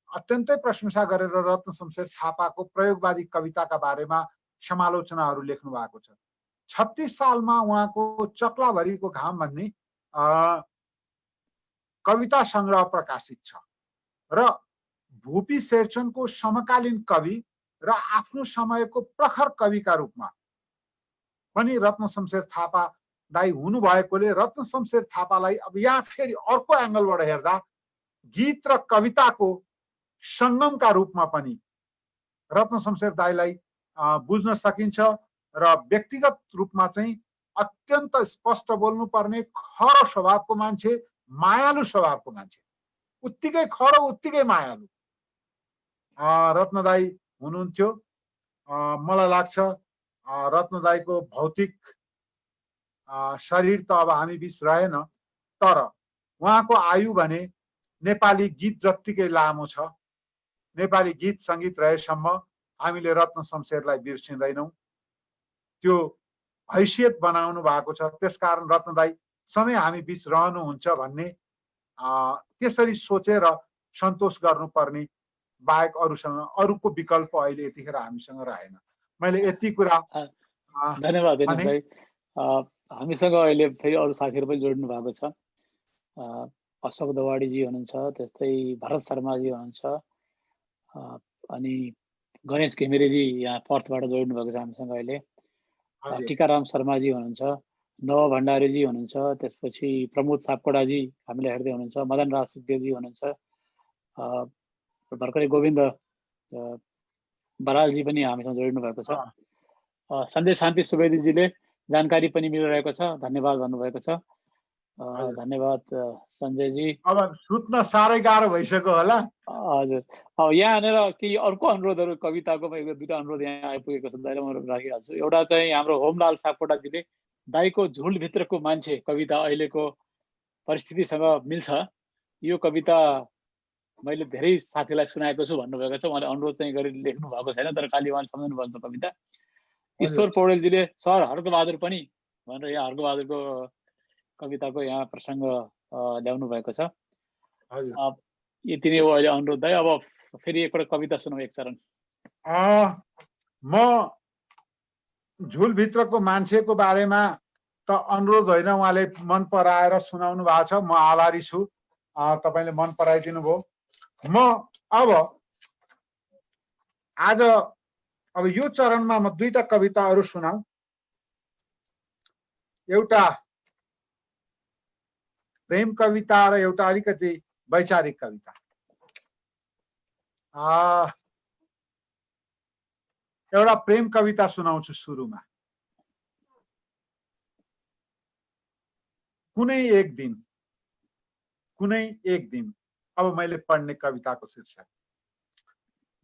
अत्यन्तै प्रशंसा गरेर रत्न शमशेर थापाको प्रयोगवादी कविताका बारेमा समालोचनाहरू लेख्नु भएको छ। 36 सालमा उहाँको चक्लाभरिको घाम भन्ने कविता सङ्ग्रह प्रकाशित छ र भूपी शेरचनको समकालीन कवि र आफ्नो समयको प्रखर कविका रूपमा पनि रत्न शमशेर थापा दाई हुनु भएकोले रत्न शमशेर थापालाई अब यहाँ फेरि अर्को एङ्गलबाट हेर्दा गीत र कविताको सङ्गमका रूपमा पनि रत्न शमशेर दाईलाई बुझ्न सकिन्छ र व्यक्तिगत रूपमा चाहिँ अत्यन्त स्पष्ट बोल्नुपर्ने, खरो स्वभावको मान्छे, मायालु स्वभावको मान्छे, उत्तिकै खरो उत्तिकै मायालु रत्न दाई हुनुहुन्थ्यो। मलाई लाग्छ रत्न दाईको भौतिक शरीर त अब हामी बीच रहेन, तर उहाँको आयु भने नेपाली गीत जत्तिकै लामो छ। नेपाली गीत सङ्गीत रहेसम्म हामीले रत्न शमशेरलाई बिर्सिँदैनौँ। त्यो हैसियत बनाउनु भएको छ। त्यसकारण रत्न दाई सधैँ हामी बीच रहनुहुन्छ भन्ने त्यसरी सोचेर सन्तोष गर्नुपर्ने बाहेक अरूको विकल्प अहिले यतिखेर हामीसँग रहेन। मैले यति कुरा धन्यवाद भाइ। हामीसँग अहिले फेरि अरू साथीहरू पनि जोड्नु भएको छ। अशोक दवाडीजी हुनुहुन्छ, त्यस्तै भरत शर्माजी हुनुहुन्छ, अनि गणेश घिमिरेजी यहाँ पर्थबाट जोड्नु भएको छ हामीसँग अहिले। टिकाराम शर्माजी हुनुहुन्छ, नव भण्डारीजी हुनुहुन्छ, त्यसपछि प्रमोद सापकोटाजी हामीलाई हेर्दै हुनुहुन्छ, मदन राज सुखदेवजी हुनुहुन्छ, भर्खरै गोविन्द बरालजी पनि हामीसँग जोड्नु भएको छ। सन्देश शान्ति सुवेदीजीले जानकारी पनि मिलिरहेको छ, धन्यवाद भन्नुभएको छ। धन्यवाद सञ्जयजी। अब सुत्न साह्रै गाह्रो भइसक्यो होला। हजुर, अब यहाँ आएर केही अर्को अनुरोधहरू, कविताको एक दुईवटा अनुरोध यहाँ आइपुगेको छ, दाइले म राखिहाल्छु। एउटा चाहिँ हाम्रो होमलाल सापकोटाजीले दाइको झुलभित्रको मान्छे कविता अहिलेको परिस्थितिसँग मिल्छ, यो कविता मैले धेरै साथीलाई सुनाएको छु भन्नुभएको छ। उहाँले अनुरोध चाहिँ गरी लेख्नु भएको छैन, तर खालि उहाँले सम्झाउनु भएको छ कविता। ईश्वर पौडेलजीले सर हर्कबहादुर पनि भनेर यहाँ हर्कबहादुरको कविताको यहाँ प्रसङ्ग ल्याउनु भएको छ। यति नै हो अहिले अनुरोध दाइ। अब फेरि एकपल्ट कविता सुनौँ एक चरण। म झुलभित्रको मान्छेको बारेमा त अनुरोध होइन, उहाँले मन पराएर सुनाउनु भएको छ, म आभारी छु। तपाईँले मन पराइदिनु भयो। म अब यो चरणमा म दुईटा कविताहरू सुनाऊ। एउटा प्रेम कविता र एउटा अलिकति वैचारिक कविता। एउटा प्रेम कविता सुनाउँछु सुरुमा। कुनै एक दिन, अब मैले पढ्ने कविताको शीर्षक।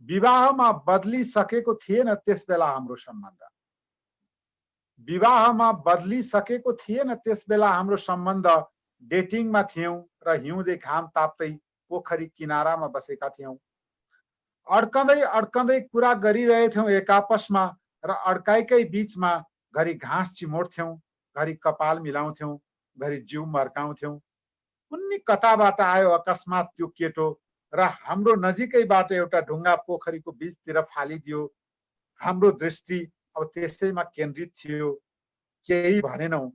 विवाहमा बदलिसकेको थिएन त्यसबेला हाम्रो सम्बन्ध। विवाहमा बदलिसकेको थिएन त्यसबेला हाम्रो सम्बन्ध। डेटिङमा थियौं र हिउँदे घाम ताप्दै पोखरी किनारामा बसेका थियौं। अड्कँदै अड्कँदै कुरा गरिरहेथ्यौं एक आपसमा र अड्काइकै बीचमा घरि घाँस चिमोड्थ्यौं, घरि कपाल मिलाउँथ्यौं, घरि जिउ मर्काउँथ्यौं। कुन्नी कताबाट आयो अकस्मात त्यो केटो र हाम्रो नजिकैबाट एउटा ढुङ्गा पोखरीको बीचतिर फालिदियो। हाम्रो दृष्टि अब त्यसैमा केन्द्रित थियो। केही भनेनौं।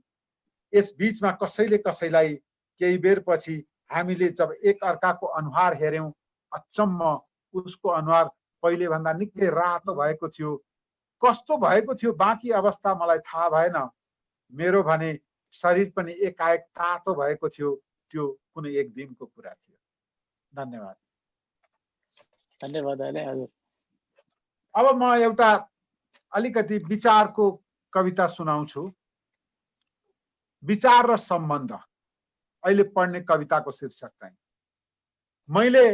यस बीचमा कसैले कसैलाई केही बेरपछि हामीले जब एक अर्काको अनुहार हेर्यौं, अचम्म उसको अनुहार पहिले भन्दा निकै रातो भएको थियो। कस्तो भएको थियो बाँकी अवस्था मलाई थाहा भएन। मेरो भने शरीर पनि एकाएक तातो भएको थियो। त्यो कुनै एक दिनको कुरा थियो। धन्यवाद। धन्यवाद अहिले। हजुर, अब म एउटा अलिकति विचारको कविता सुनाउँछु। विचार र सम्बन्ध अहिले पढ्ने कविताको शीर्षक चाहिँ। मैले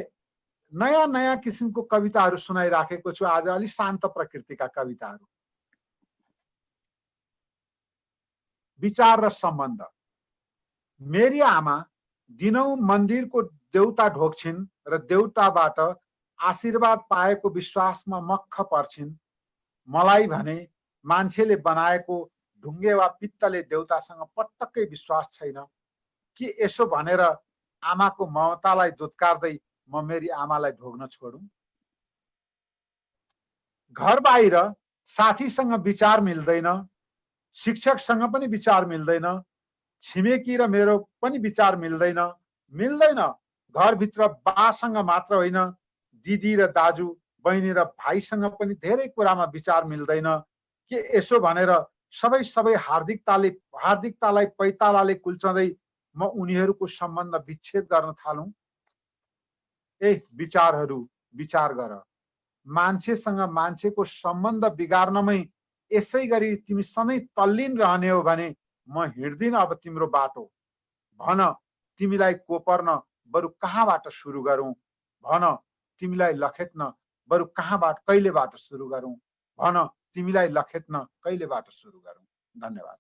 नयाँ नयाँ किसिमको कविताहरू सुनाइराखेको छु। आज अलि शान्त प्रकृतिका कविताहरू। विचार र सम्बन्ध। मेरी आमा दिनौं मन्दिरको देउता ढोक्छिन् र देउताबाट आशीर्वाद पाएको विश्वासमा मक्ख पर्छिन्। मलाई भने मान्छेले बनाएको ढुङ्गे वा पित्तले देउतासँग पटक्कै विश्वास छैन। कि यसो भनेर आमाको ममतालाई दुत्कार्दै म मेरी आमालाई ढोग्न छोडौं? घर बाहिर साथीसँग विचार मिल्दैन, शिक्षकसँग पनि विचार मिल्दैन, छिमेकी र मेरो पनि विचार मिल्दैन। घरभित्र बासँग मात्र होइन, दिदी र दाजु, बहिनी र भाइसँग पनि धेरै कुरामा विचार मिल्दैन। के यसो भनेर सबै हार्दिकतालाई पैतालाले कुल्चँदै म उनीहरूको सम्बन्ध विच्छेद गर्न थालौं? विचारहरू विचार गर। मान्छेसँग मान्छेको सम्बन्ध बिगार्नमै यसै गरी तिमी सधैँ तल्लीन रहने हो भने म हिँड्दिन अब तिम्रो बाटो। भन तिमीलाई कोपर्न बरु कहाँबाट सुरु गरौं? भन तिमीलाई लखेट्न बरु कहिलेबाट सुरु गरौं? भन तिमीलाई लखेट्न कहिलेबाट सुरु गरौं? धन्यवाद।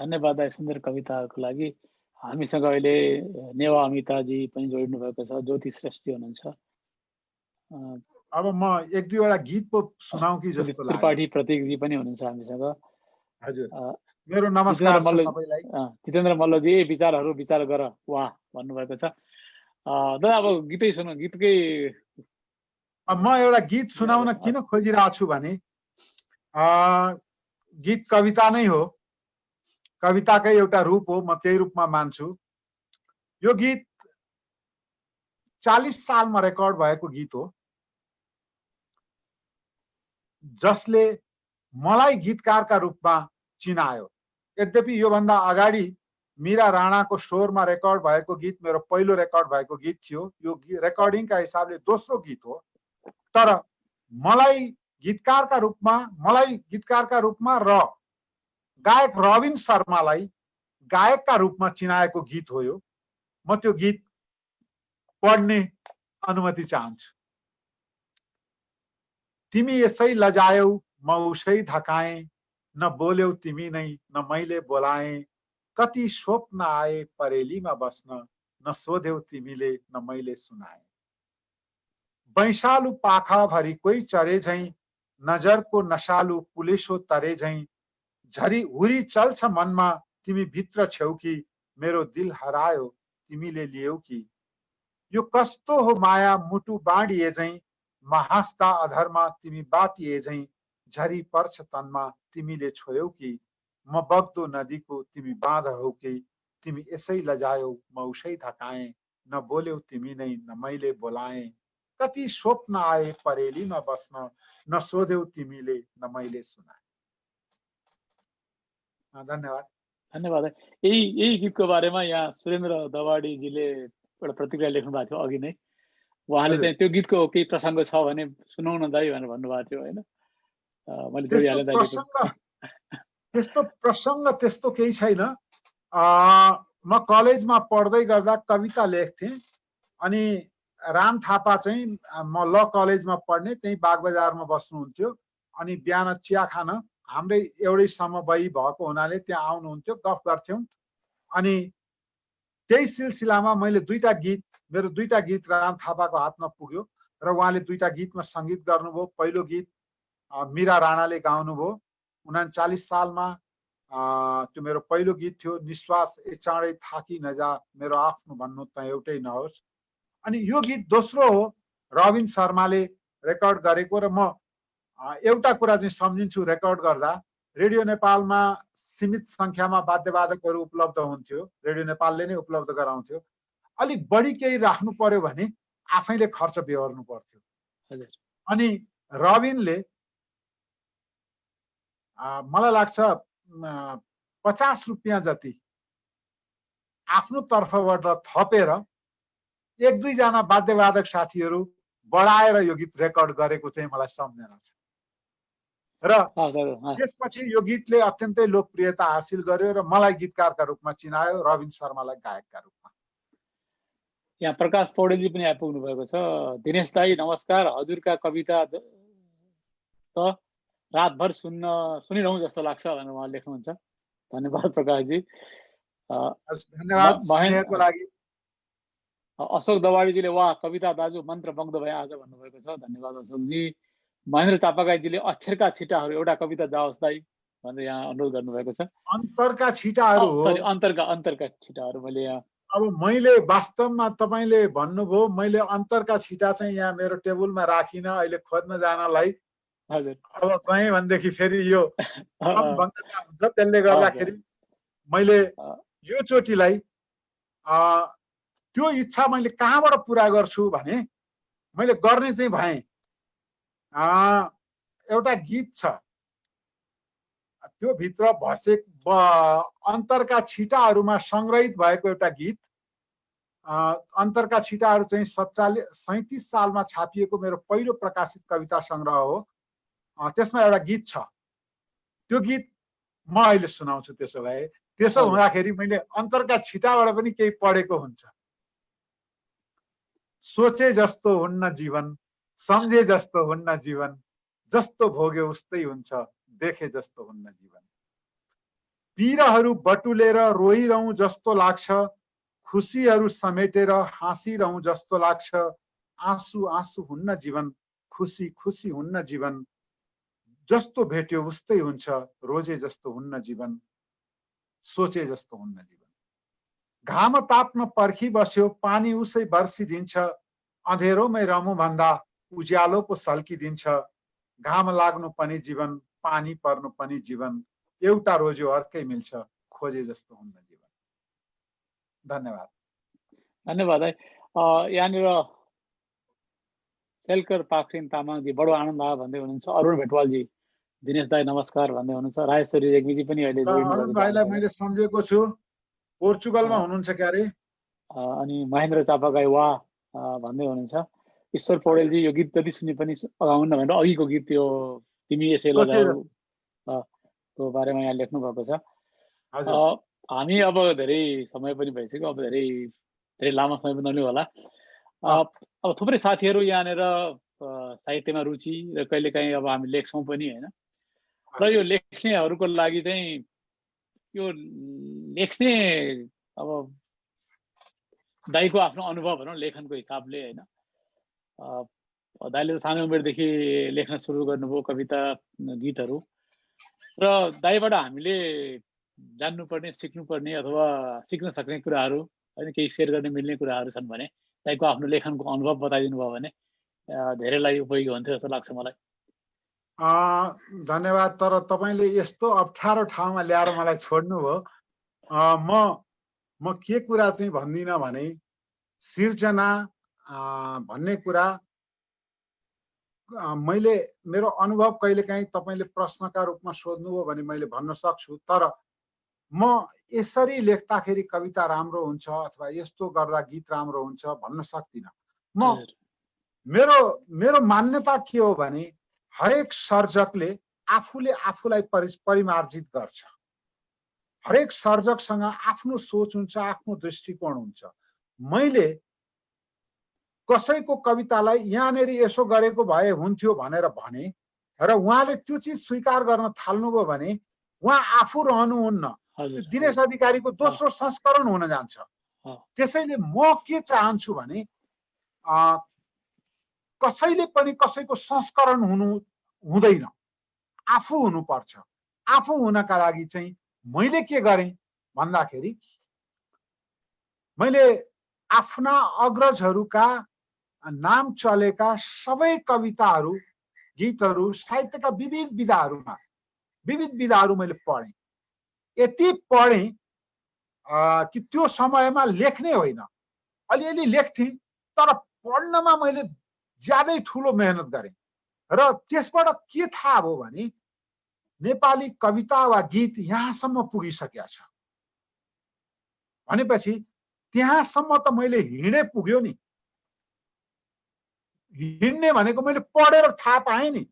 धन्यवाद सुन्दर कविताहरूको लागि। हामीसँग अहिले नेवा अमिताजी पनि जोडिनु भएको छ, ज्योति श्रेष्ठी हुनुहुन्छ। अब म एक दुईवटा गीत पो सुनाऊ कि जस्तो लाग्यो। त्रिपाठी प्रतीकजी पनि हुनुहुन्छ हामीसँग। हजुर, मेरो नमस्कार छ सबैलाई। जितेन्द्र मल्लजी विचारहरू विचार गर वाह भन्नुभएको छ। दादा अब गीतै सुनौ। गीतकै म एउटा गीत सुनाउन किन खोजिरहेको छु भने गीत कविता नै हो, कविताकै एउटा रूप हो। म त्यही रूपमा मान्छु। यो गीत 40 सालमा रेकर्ड भएको गीत हो, जसले मलाई गीतकारका रूपमा चिनायो। यद्यपि योभन्दा अगाडि मीरा राणाको स्वरमा रेकर्ड भएको गीत मेरो पहिलो रेकर्ड भएको गीत थियो। यो रेकर्डिङका हिसाबले दोस्रो गीत हो। तर मलाई गीतकारका रूपमा र गायक रविन शर्मालाई गायकका रूपमा चिनाएको गीत हो यो। म त्यो गीत पढ्ने अनुमति चाहन्छु। तिमी यसै लजायौ म उसै धकाएँ, न बोल्यौ तिमी नै न मैले बोलाएँ। कति स्वप्न आए परेलीमा बस्न, न सोध्यौ तिमीले न मैले सुनाएँ। वैशालु पाखा भरि कोही चरे झैं, नजरको नशालु पुलिसो तरे झैं। झरी हुरी चल्छ मनमा तिमी भित्र छेउ कि, मेरो दिल हरायो तिमीले लियौ कि। यो कस्तो हो माया मुटु बाँडिए झैं, महास्ता अधरमा तिमी बाटिए झैं। झरी पर्छ तनमा तिमीले छोयौ कि, म बग्दो नदीको तिमी बाँध हौ कि। तिमी यसै लजायौ म उसै धकाएँ, न बोल्यौ तिमी नै न मैले बोलाएँ। कति स्वप्न आए परेलीमा बस्न, न सोध्यौ तिमीले न मैले सुनाएँ। धन्यवाद। धन्यवाद। यही गीतको बारेमा यहाँ सुरेन्द्र दवाडीजीले एउटा प्रतिक्रिया लेख्नु भएको थियो अघि नै। उहाँले चाहिँ त्यो गीतको केही प्रसङ्ग छ भने सुनाउन दाइ भनेर भन्नुभएको थियो होइन? मैले जोडिहालेँ दाइले। त्यस्तो प्रसङ्ग त्यस्तो केही छैन। म कलेजमा पढ्दै गर्दा कविता लेख्थेँ। अनि राम थापा चाहिँ म ल कलेजमा पढ्ने, त्यही बागबजारमा बस्नुहुन्थ्यो। अनि बिहान चिया खान हाम्रै एउटै समवयी भएको हुनाले त्यहाँ आउनुहुन्थ्यो, गफ गर्थ्यौँ। अनि त्यही सिलसिलामा मैले मेरो दुईटा गीत राम थापाको हातमा पुग्यो र उहाँले दुईटा गीतमा सङ्गीत गर्नुभयो। पहिलो गीत मीरा राणाले गाउनुभयो 39 सालमा। त्यो मेरो पहिलो गीत थियो, निश्वास ए चाँडै थाकी नजा मेरो आफ्नो भन्नु त एउटै नहोस्। अनि यो गीत दोस्रो हो रविन शर्माले रेकर्ड गरेको। र म एउटा कुरा चाहिँ सम्झिन्छु, रेकर्ड गर्दा रेडियो नेपालमा सीमित सङ्ख्यामा वाद्यवादकहरू उपलब्ध हुन्थ्यो, रेडियो नेपालले नै उपलब्ध गराउँथ्यो। अलिक बढी केही राख्नु पर्यो भने आफैले खर्च बेहोर्नु पर्थ्यो। अनि रविनले मलाई लाग्छ 50 रुपियाँ जति आफ्नो तर्फबाट थपेर 1-2 जना वाद्यवादक साथीहरू बढाएर यो गीत रेकर्ड गरेको चाहिँ मलाई सम्झना छ। र त्यसपछि यो गीतले अत्यन्तै लोकप्रियता हासिल गर्यो र मलाई गीतकारका रूपमा चिनायो, रविन शर्मालाई गायकका रूपमा। यहाँ प्रकाश पौडेलजी पनि आइपुग्नु भएको छ। दिनेश दाई नमस्कार, हजुरका कविता त रातभर सुनिरहँ जस्तो लाग्छ भनेर उहाँ लेख्नुहुन्छ। धन्यवाद प्रकाशजी। धन्यवाद स्नेहको लागि। अशोक दवाडीजीले वाह कविता दाजु मन्त्रमुग्ध भए आज भन्नुभएको छ। धन्यवाद अशोकजी। महेन्द्र चापागाईजीले अक्षरका छिटाहरू एउटा कविता जाओस् दाई भनेर यहाँ अनुरोध गर्नुभएको छ। अन्तरका छिटाहरू हो, सरी अन्तरका छिटाहरू। मैले यहाँ मैले वास्तवमा तपाईले भन्नुभयो, मैले अन्तरका छिटा चाहिँ यहाँ मेरो टेबलमा राखिन अहिले खोज्न जानलाई। हजुर, अब गएँ भनेदेखि फेरि यो भङ्गता हुन्छ, त्यसले गर्दाखेरि मैले यो चोटिलाई त्यो इच्छा मैले कहाँबाट पुरा गर्छु भने मैले गर्ने चाहिँ भएँ। एउटा गीत छ, त्यो भित्र अन्तरका छिटाहरूमा संग्रहित भएको एउटा गीत। अन्तरका छिटाहरू चाहिँ 37 सालमा छापिएको मेरो पहिलो प्रकाशित कविता सङ्ग्रह हो। त्यसमा एउटा गीत छ, त्यो गीत म अहिले सुनाउँछु। त्यसो भए त्यसो हुँदाखेरि मैले अन्तरका छिटाबाट पनि केही पढेको हुन्छ। सोचे जस्तो हुन्न जीवन, सम्झे जस्तो हुन्न जीवन, जस्तो भोग्यो उस्तै हुन्छ, देखे जस्तो हुन्न जीवन। पीरहरू बटुलेर रोइरहँ जस्तो लाग्छ, खुसीहरू समेटेर हाँसिरहँ जस्तो लाग्छ। आँसु आँसु हुन्न जीवन, खुसी खुसी हुन्न जीवन, जस्तो भेट्यो उस्तै हुन्छ, रोजे जस्तो हुन्न जीवन, सोचे जस्तो हुन्न जीवन। घाम ताप्न पर्खी बस्यो, पानी उसै बर्सिदिन्छ, अँधेरोमै रमु भन्दा उज्यालो पो सल्किदिन्छ। घाम लाग्नु पनि जीवन, पानी पर्नु पनि जीवन, एउटा रोज्यो अर्कै मिल्छ, खोजे जस्तो हुन्न जीवन। धन्यवाद। धन्यवाद है। यहाँनिर सेलकर पाखरिन तामाङजी बडो आनन्द आयो भन्दै हुनुहुन्छ। अरुण भेटवालजी दिनेश दाई नमस्कार भन्दै हुनुहुन्छ। राजेश्वरी रेग्मीजी पनि अहिले अरुण भाइलाई मैले सम्झेको छु, पोर्चुगलमा हुनुहुन्छ क्यारे। अनि महेन्द्र चापागाई वाह भन्दै हुनुहुन्छ। ईश्वर पौडेलजी यो गीत जति सुने पनि अगाउन्न भनेर अघिको गीत त्यो तिमी यसै लजाऊ को बारेमा यहाँ लेख्नु भएको छ। हामी अब धेरै समय पनि भइसक्यो, अब धेरै लामो समय पनि नलिनु होला। अब थुप्रै साथीहरू यहाँनिर साहित्यमा रुचि र कहिलेकाहीँ अब हामी लेख्छौँ पनि होइन। र यो लेख्नेहरूको लागि चाहिँ यो लेख्ने अब दाइको आफ्नो अनुभव भनौँ लेखनको हिसाबले होइन। दाइले त सानो उमेरदेखि लेख्न सुरु गर्नुभयो कविता गीतहरू, र दाइबाट हामीले जान्नुपर्ने सिक्नुपर्ने अथवा सिक्न सक्ने कुराहरू होइन केही सेयर गर्ने मिल्ने कुराहरू छन् भने दाइको आफ्नो लेखनको अनुभव बताइदिनु भयो भने धेरैलाई उपयोगी हुन्थ्यो जस्तो लाग्छ मलाई। धन्यवाद। तर तपाईँले यस्तो अप्ठ्यारो ठाउँमा ल्याएर मलाई छोड्नुभयो। म के कुरा चाहिँ भन्दिनँ भने सिर्जना भन्ने कुरा मैले मेरो अनुभव कहिलेकाहीँ तपाईँले प्रश्नका रूपमा सोध्नुभयो भने मैले भन्न सक्छु। तर म यसरी लेख्दाखेरि कविता राम्रो हुन्छ अथवा यस्तो गर्दा गीत राम्रो हुन्छ भन्न सक्दिनँ। मेरो मान्यता के हो भने हरेक सर्जकले आफूले आफूलाई परिमार्जित गर्छ। हरेक सर्जकसँग आफ्नो सोच हुन्छ, आफ्नो दृष्टिकोण हुन्छ। मैले कसैको कवितालाई यहाँनिर यसो गरेको भए हुन्थ्यो भनेर भने र उहाँले त्यो चिज स्वीकार गर्न थाल्नुभयो भने उहाँ आफू रहनुहुन्न, दिनेश अधिकारीको दोस्रो संस्करण हुन जान्छ। त्यसैले म के चाहन्छु भने कसैले पनि कसैको संस्करण हुँदैन, आफू हुनुपर्छ। आफू हुनका लागि चाहिँ मैले के गरेँ भन्दाखेरि मैले आफ्ना अग्रजहरूका नाम चलेका सबै कविताहरू, गीतहरू, साहित्यका विविध विधाहरू मैले पढेँ। यति पढेँ कि त्यो समयमा लेख्ने होइन, अलिअलि लेख्थेँ, तर पढ्नमा मैले ज्यादै ठुलो मेहनत गरेँ। र त्यसबाट के थाहा भयो भने नेपाली कविता वा गीत यहाँसम्म पुगिसकेको छ भनेपछि त्यहाँसम्म त मैले हिँडे पुग्यो नि। हिँड्ने भनेको मैले पढेर थाहा पाएँ नि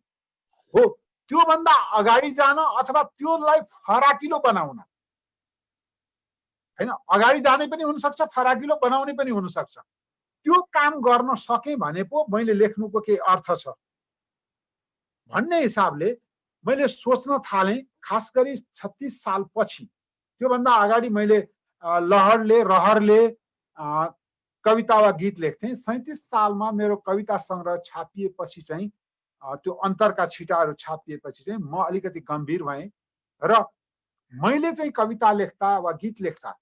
हो। त्योभन्दा अगाडि जान अथवा त्योलाई फराकिलो बनाउन, हैन, अगाडि जाने पनि हुन सक्छ, फराकिलो बनाउने पनि हुन सक्छ। त्यो काम गर्न सकेँ भने पो मैले लेख्नुको के अर्थ छ भन्ने हिसाबले मैले सोच्न थालेँ। खास गरी 36 साल पछि, त्योभन्दा अगाडि मैले लहरले रहरले कविता वा गीत लेख्थेँ। 37 सालमा मेरो कविता संग्रह छापिएपछि चाहिँ, त्यो अन्तरका छिटाहरू छापिएपछि चाहिँ म अलिकति गम्भीर भएँ र मैले चाहिँ कविता लेख्दा वा गीत लेख्दा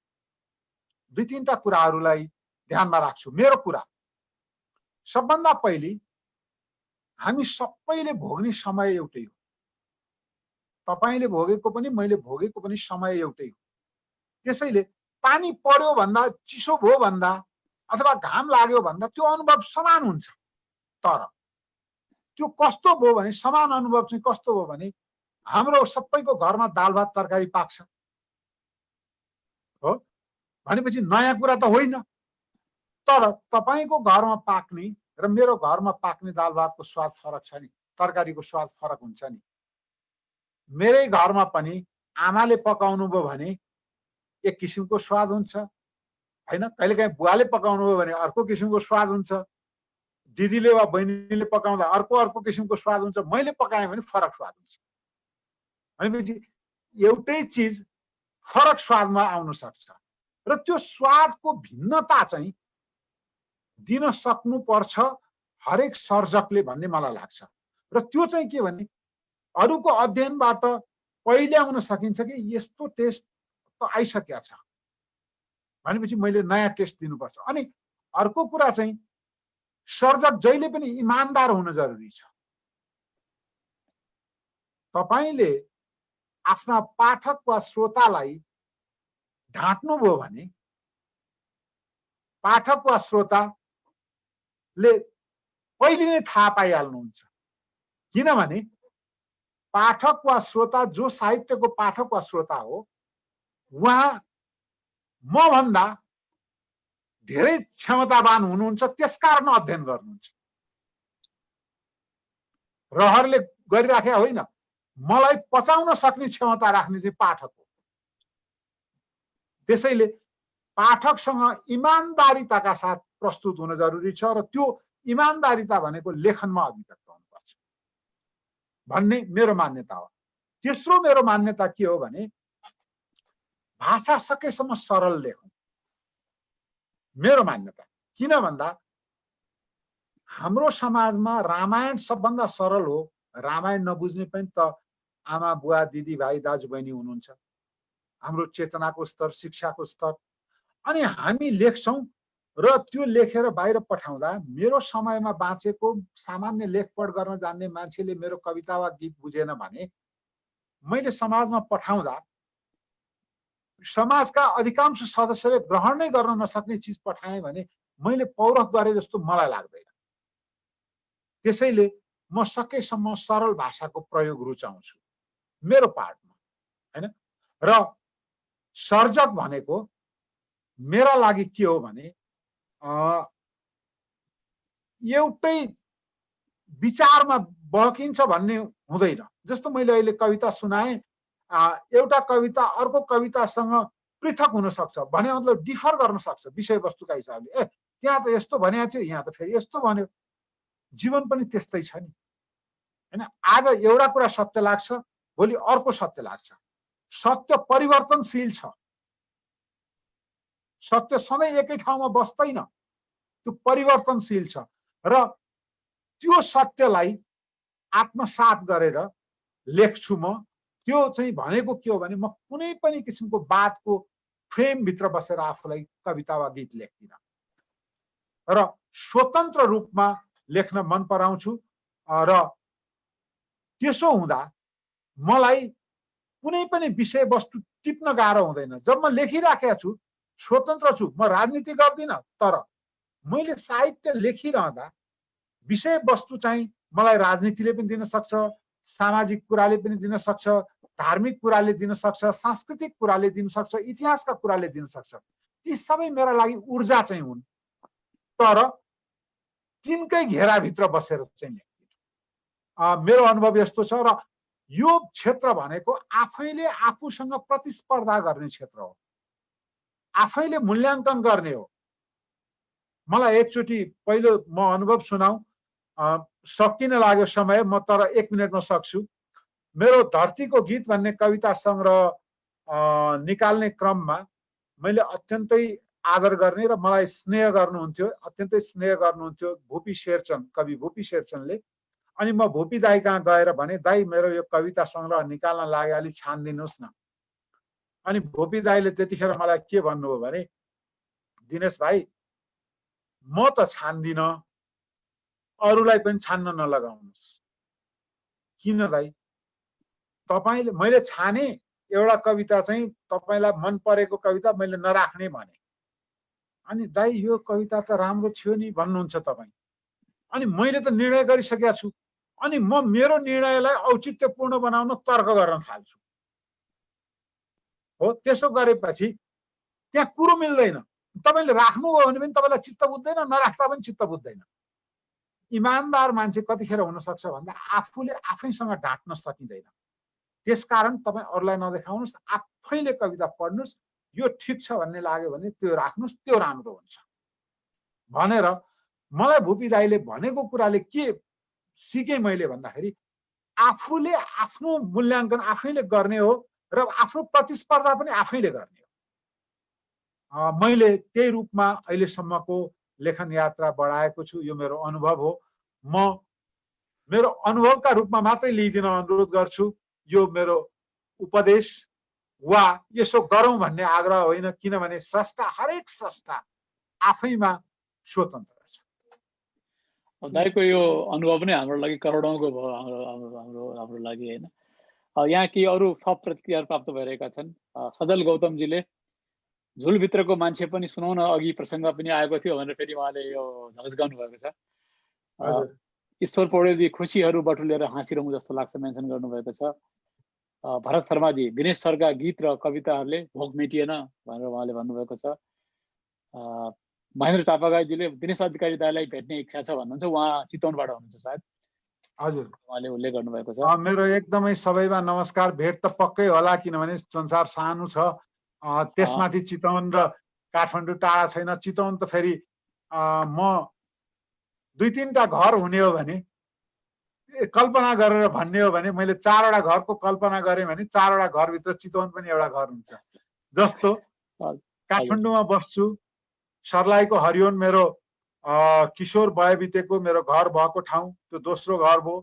दुई तीनटा कुराहरूलाई ध्यानमा राख्छु। मेरो कुरा सबभन्दा पहिले हामी सबैले भोग्ने समय एउटै हो। तपाईले भोगेको पनि मैले भोगेको पनि समय एउटै हो। त्यसैले पानी पर्यो भन्दा, चिसो भयो भन्दा अथवा घाम लाग्यो भन्दा त्यो अनुभव समान हुन्छ। तर त्यो कस्तो भयो भने, समान अनुभव चाहिँ कस्तो भयो भने हाम्रो सबैको घरमा दाल भात तरकारी पाक्छ हो भनेपछि नयाँ कुरा त होइन। तर तपाईको घरमा पाक्ने र मेरो घरमा पाक्ने दाल भातको स्वाद फरक छ नि, तरकारीको स्वाद फरक हुन्छ नि। मेरै घरमा पनि आमाले पकाउनु भयो भने एक किसिमको स्वाद हुन्छ, हैन। कहिलेकाहीँ बुवाले पकाउनु भयो भने अर्को किसिमको स्वाद हुन्छ, दिदीले वा बहिनीले पकाउँदा अर्को किसिमको स्वाद हुन्छ, मैले पकाएँ भने फरक स्वाद हुन्छ। भनेपछि एउटै चिज फरक स्वादमा आउन सक्छ र त्यो स्वादको भिन्नता चाहिँ दिन सक्नुपर्छ हरेक सर्जकले भन्ने मलाई लाग्छ। र त्यो चाहिँ के भने अरूको अध्ययनबाट पहिल्याउन सकिन्छ कि यस्तो टेस्ट त आइसकेको छ भनेपछि मैले नयाँ टेस्ट दिनुपर्छ। अनि अर्को कुरा चाहिँ सर्जक जहिले पनि इमानदार हुन जरुरी छ। तपाईले आफ्ना पाठक वा श्रोतालाई ढाँट्नुभयो भने पाठक वा श्रोताले पहिले नै थाहा पाइहाल्नुहुन्छ। किनभने पाठक वा श्रोता, जो साहित्यको पाठक वा श्रोता हो, उहाँ मभन्दा धेरै क्षमतावान हुनुहुन्छ, त्यसकारण अध्ययन गर्नुहुन्छ। रहरले गरिराखे होइन, मलाई पचाउन सक्ने क्षमता राख्ने चाहिँ पाठक हो। त्यसैले पाठकसँग इमानदारिताका साथ प्रस्तुत हुन जरुरी छ र त्यो इमानदारिता भनेको लेखनमा अभिव्यक्त हुनुपर्छ भन्ने मेरो मान्यता हो। तेस्रो मेरो मान्यता के हो भने भाषा सकेसम्म सरल लेखौं, मेरो मान्यता। किन भन्दा हाम्रो समाजमा रामायण सबभन्दा सरल हो। रामायण नबुझ्ने पनि त आमा बुवा दिदी भाइ दाजु बहिनी हुनुहुन्छ। हाम्रो चेतनाको स्तर, शिक्षाको स्तर, अनि हामी लेख्छौं र त्यो लेखेर बाहिर पठाउँदा मेरो समयमा बाँचेको सामान्य लेखपढ गर्न जान्ने मान्छेले मेरो कविता वा गीत बुझेन भने मैले समाजमा पठाउँदा समाजका अधिकांश सदस्यले ग्रहण नै गर्न नसक्ने चिज पठाएँ भने मैले पौरख गरे जस्तो मलाई लाग्दैन। त्यसैले म सकेसम्म सरल भाषाको प्रयोग रुचाउँछु मेरो पाठमा, हैन। र सर्जक भनेको मेरा लागि के हो भने एउटै विचारमा बहकिन्छ भन्ने हुँदैन। जस्तो मैले अहिले कविता सुनाएँ, एउटा कविता अर्को कवितासँग पृथक हुन सक्छ भने मतलब डिफर गर्न सक्छ विषयवस्तुका हिसाबले। त्यहाँ त यस्तो भनेको थियो, यहाँ त फेरि यस्तो भन्यो। जीवन पनि त्यस्तै छ नि हैन। आज एउटा कुरा सत्य लाग्छ, भोलि अर्को सत्य लाग्छ। सत्य परिवर्तनशील छ, सत्य सधैँ एकै ठाउँमा बस्दैन, त्यो परिवर्तनशील छ। र त्यो सत्यलाई आत्मसात गरेर लेख्छु म। त्यो चाहिँ भनेको के हो भने म कुनै पनि किसिमको बातको फ्रेमभित्र बसेर आफूलाई कविता वा गीत लेख्दिन र स्वतन्त्र रूपमा लेख्न मन पराउँछु। र त्यसो हुँदा मलाई कुनै पनि विषयवस्तु टिप्न गाह्रो हुँदैन। जब म लेखिराखेको छु, स्वतन्त्र छु, म राजनीति गर्दिन, तर मैले साहित्य लेखिरहँदा विषयवस्तु चाहिँ मलाई राजनीतिले पनि दिन सक्छ, सामाजिक कुराले पनि दिन सक्छ, धार्मिक कुराले दिन सक्छ, सांस्कृतिक कुराले दिन सक्छ, इतिहासका कुराले दिन सक्छ। ती सबै मेरा लागि ऊर्जा चाहिँ हुन्, तर तिनकै घेराभित्र बसेर चाहिँ लेख्दिन। मेरो अनुभव यस्तो छ। र यो क्षेत्र भनेको आफैले आफूसँग प्रतिस्पर्धा गर्ने क्षेत्र हो, आफैले मूल्याङ्कन गर्ने हो। मलाई एकचोटि पहिलो म अनुभव सुनाऊ, सकिन लाग्यो समय, म तर 1 मिनटमा सक्छु। मेरो धरतीको गीत भन्ने कविता सङ्ग्रह निकाल्ने क्रममा मैले अत्यन्तै आदर गर्ने र मलाई स्नेह गर्नुहुन्थ्यो, अत्यन्तै स्नेह गर्नुहुन्थ्यो भूपी शेरचन, कवि भूपी शेरचनले। अनि म भूपी दाई कहाँ गएर भने, दाई मेरो यो कविता सङ्ग्रह निकाल्न लाग्यो, अलि छानिदिनुहोस् न। अनि भूपी दाईले त्यतिखेर मलाई के भन्नुभयो भने, दिनेश भाइ म त छान्दिन, अरूलाई पनि छान्न नलगाउनुहोस्। किन दाइ? तपाईले, मैले छाने एउटा कविता चाहिँ तपाईलाई मन परेको कविता मैले नराख्ने भने, अनि दाइ यो कविता त राम्रो थियो नि भन्नुहुन्छ तपाईँ। अनि मैले त निर्णय गरिसकेको छु, अनि म मेरो निर्णयलाई औचित्यपूर्ण बनाउन तर्क गर्न थाल्छु। हो, त्यसो गरेपछि त्यहाँ कुरो मिल्दैन। तपाईले राख्नुभयो भने पनि तपाईलाई चित्त बुझ्दैन, नराख्दा पनि चित्त बुझ्दैन। इमानदार मान्छे कतिखेर हुन सक्छ भन्दा आफूले आफैसँग ढाँट्न सकिँदैन। त्यसकारण तपाईँ अरूलाई नदेखाउनुहोस्, आफैले कविता पढ्नुहोस्, यो ठिक छ भन्ने लाग्यो भने त्यो राख्नुहोस्, त्यो राम्रो हुन्छ भनेर मलाई भूपी दाईले भनेको कुराले के सिकेँ मैले भन्दाखेरि, आफूले आफ्नो मूल्याङ्कन आफैले गर्ने हो र आफ्नो प्रतिस्पर्धा पनि आफैले गर्ने हो। मैले त्यही रूपमा अहिलेसम्मको लेखन यात्रा बढाएको छु। यो मेरो अनुभव हो। म मेरो अनुभवका रूपमा मात्रै लिइदिन अनुरोध गर्छु। यो मेरो उपदेश वा यसो गरौँ भन्ने आग्रह होइन, किनभने स्रष्टा, हरेक स्रष्टा आफैमा स्वतन्त्र छ। दाइको यो अनुभव नै हाम्रो लागि करोडौँको भयो, हाम्रो लागि होइन। यहाँ केही अरू थप प्रतिक्रियाहरू प्राप्त भइरहेका छन्। सजल गौतमजीले झुलभित्रको मान्छे पनि सुनाउन अघि प्रसङ्ग पनि आएको थियो भनेर फेरि उहाँले यो झस्काउनु भएको छ। ईश्वर पौडेलजी खुसीहरू बटुलेर हाँसिरहँ जस्तो लाग्छ मेन्सन गर्नुभएको छ। भरत शर्माजी दिनेश सरका गीत र कविताहरूले भोक मेटिएन भनेर उहाँले भन्नुभएको छ। महेन्द्र चापागाईजीले दिनेश अधिकारी दाईलाई भेट्ने इच्छा छ भन्नुहुन्छ, उहाँ चितवनबाट हुनुहुन्छ सायद। हजुर, उहाँले उल्लेख गर्नुभएको छ। मेरो एकदमै सबैमा नमस्कार। भेट त पक्कै होला, किनभने संसार सानो छ, त्यसमाथि चितवन र काठमाडौँ टाढा छैन। चितवन त फेरि म 2-3टा घर हुने हो भने, कल्पना गरेर भन्ने हो भने, मैले 4वटा घरको कल्पना गरेँ भने 4वटा घरभित्र चितवन पनि एउटा घर हुन्छ। जस्तो काठमाडौँमा बस्छु, सर्लाहीको हरिओन मेरो किशोर भए बितेको मेरो घर भएको ठाउँ, त्यो दोस्रो घर भयो।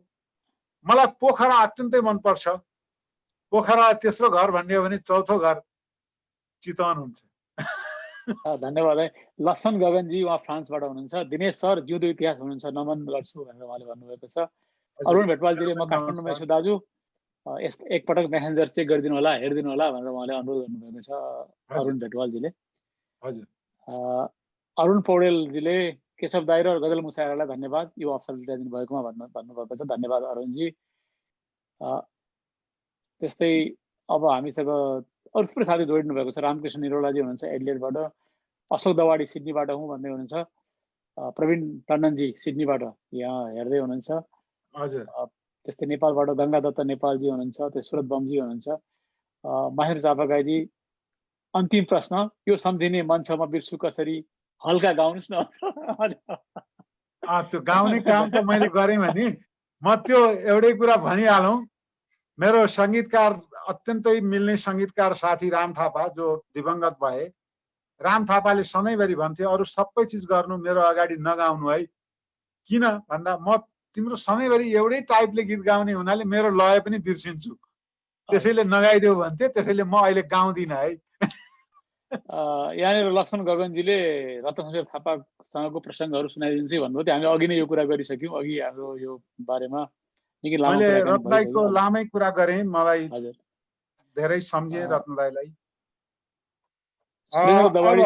मलाई पोखरा अत्यन्तै मनपर्छ। पोखरा तेस्रो घर भन्ने हो भने चौथो घर चितवन हुन्छ। धन्यवाद है। लक्ष्मण गगनजी उहाँ फ्रान्सबाट हुनुहुन्छ। दिनेश सर जिउँदो इतिहास हुनुहुन्छ, नमन गर्छु भनेर उहाँले भन्नुभएको छ। अरुण भेटवालजीले म काठमाडौँमा छु दाजु, एकपटक मेसेन्जर चेक गरिदिनु होला, हेरिदिनु होला भनेर उहाँले अनुरोध गर्नुभएको छ। अरुण भेटवालजीले। हजुर। अरुण पौडेलजीले केशव दाई र गजल मुसायरालाई धन्यवाद यो अवसर दिनु भएकोमा भन्नुभएको छ। धन्यवाद अरुणजी। त्यस्तै अब हामीसँग अरू थुप्रै साथी जोडिनु भएको छ। रामकृष्ण निरोलाजी हुनुहुन्छ एडिलेडबाट, अशोक दवाडी सिडनीबाट हुँ भन्दै हुनुहुन्छ, प्रवीण टन्डनजी सिडनीबाट यहाँ हेर्दै हुनुहुन्छ। हजुर। त्यस्तै नेपालबाट गङ्गा दत्त नेपालजी हुनुहुन्छ, त्यो सुरत बमजी हुनुहुन्छ। महेन्द्र चापागाईजी अन्तिम प्रश्न, यो सम्झिने मन छ म बिर्सु कसरी, हल्का गाउनुहोस् न। त्यो गाउने काम त मैले गरेँ भने म त्यो एउटै कुरा भनिहालौँ। मेरो सङ्गीतकार अत्यन्तै मिल्ने सङ्गीतकार साथी राम थापा जो दिवंगत भए, राम थापाले सधैँभरि भन्थे अरू सबै चिज गर्नु मेरो अगाडि नगाउनु है। किन भन्दा म तिम्रो सधैँभरि एउटै टाइपले गीत गाउने हुनाले मेरो लय पनि बिर्सिन्छु, त्यसैले नगाइदेऊ भन्थे। त्यसैले म अहिले गाउँदिनँ है। यहाँनिर लक्ष्मण गगनजीले रत्नशमशेर थापासँगको प्रसङ्गहरू सुनाइदिन्छु भन्नुभयो थियो। हामी अघि नै यो कुरा गरिसक्यौँ। अघि हाम्रो यो बारेमा निकै लामो मैले कुराकानी रत्नदाईको भइसक्यो। लामै कुरा गरेँ, मलाई हजुर धेरै सम्झेँ रत्नदाईलाई। सुरेन्द्र अब दवाडी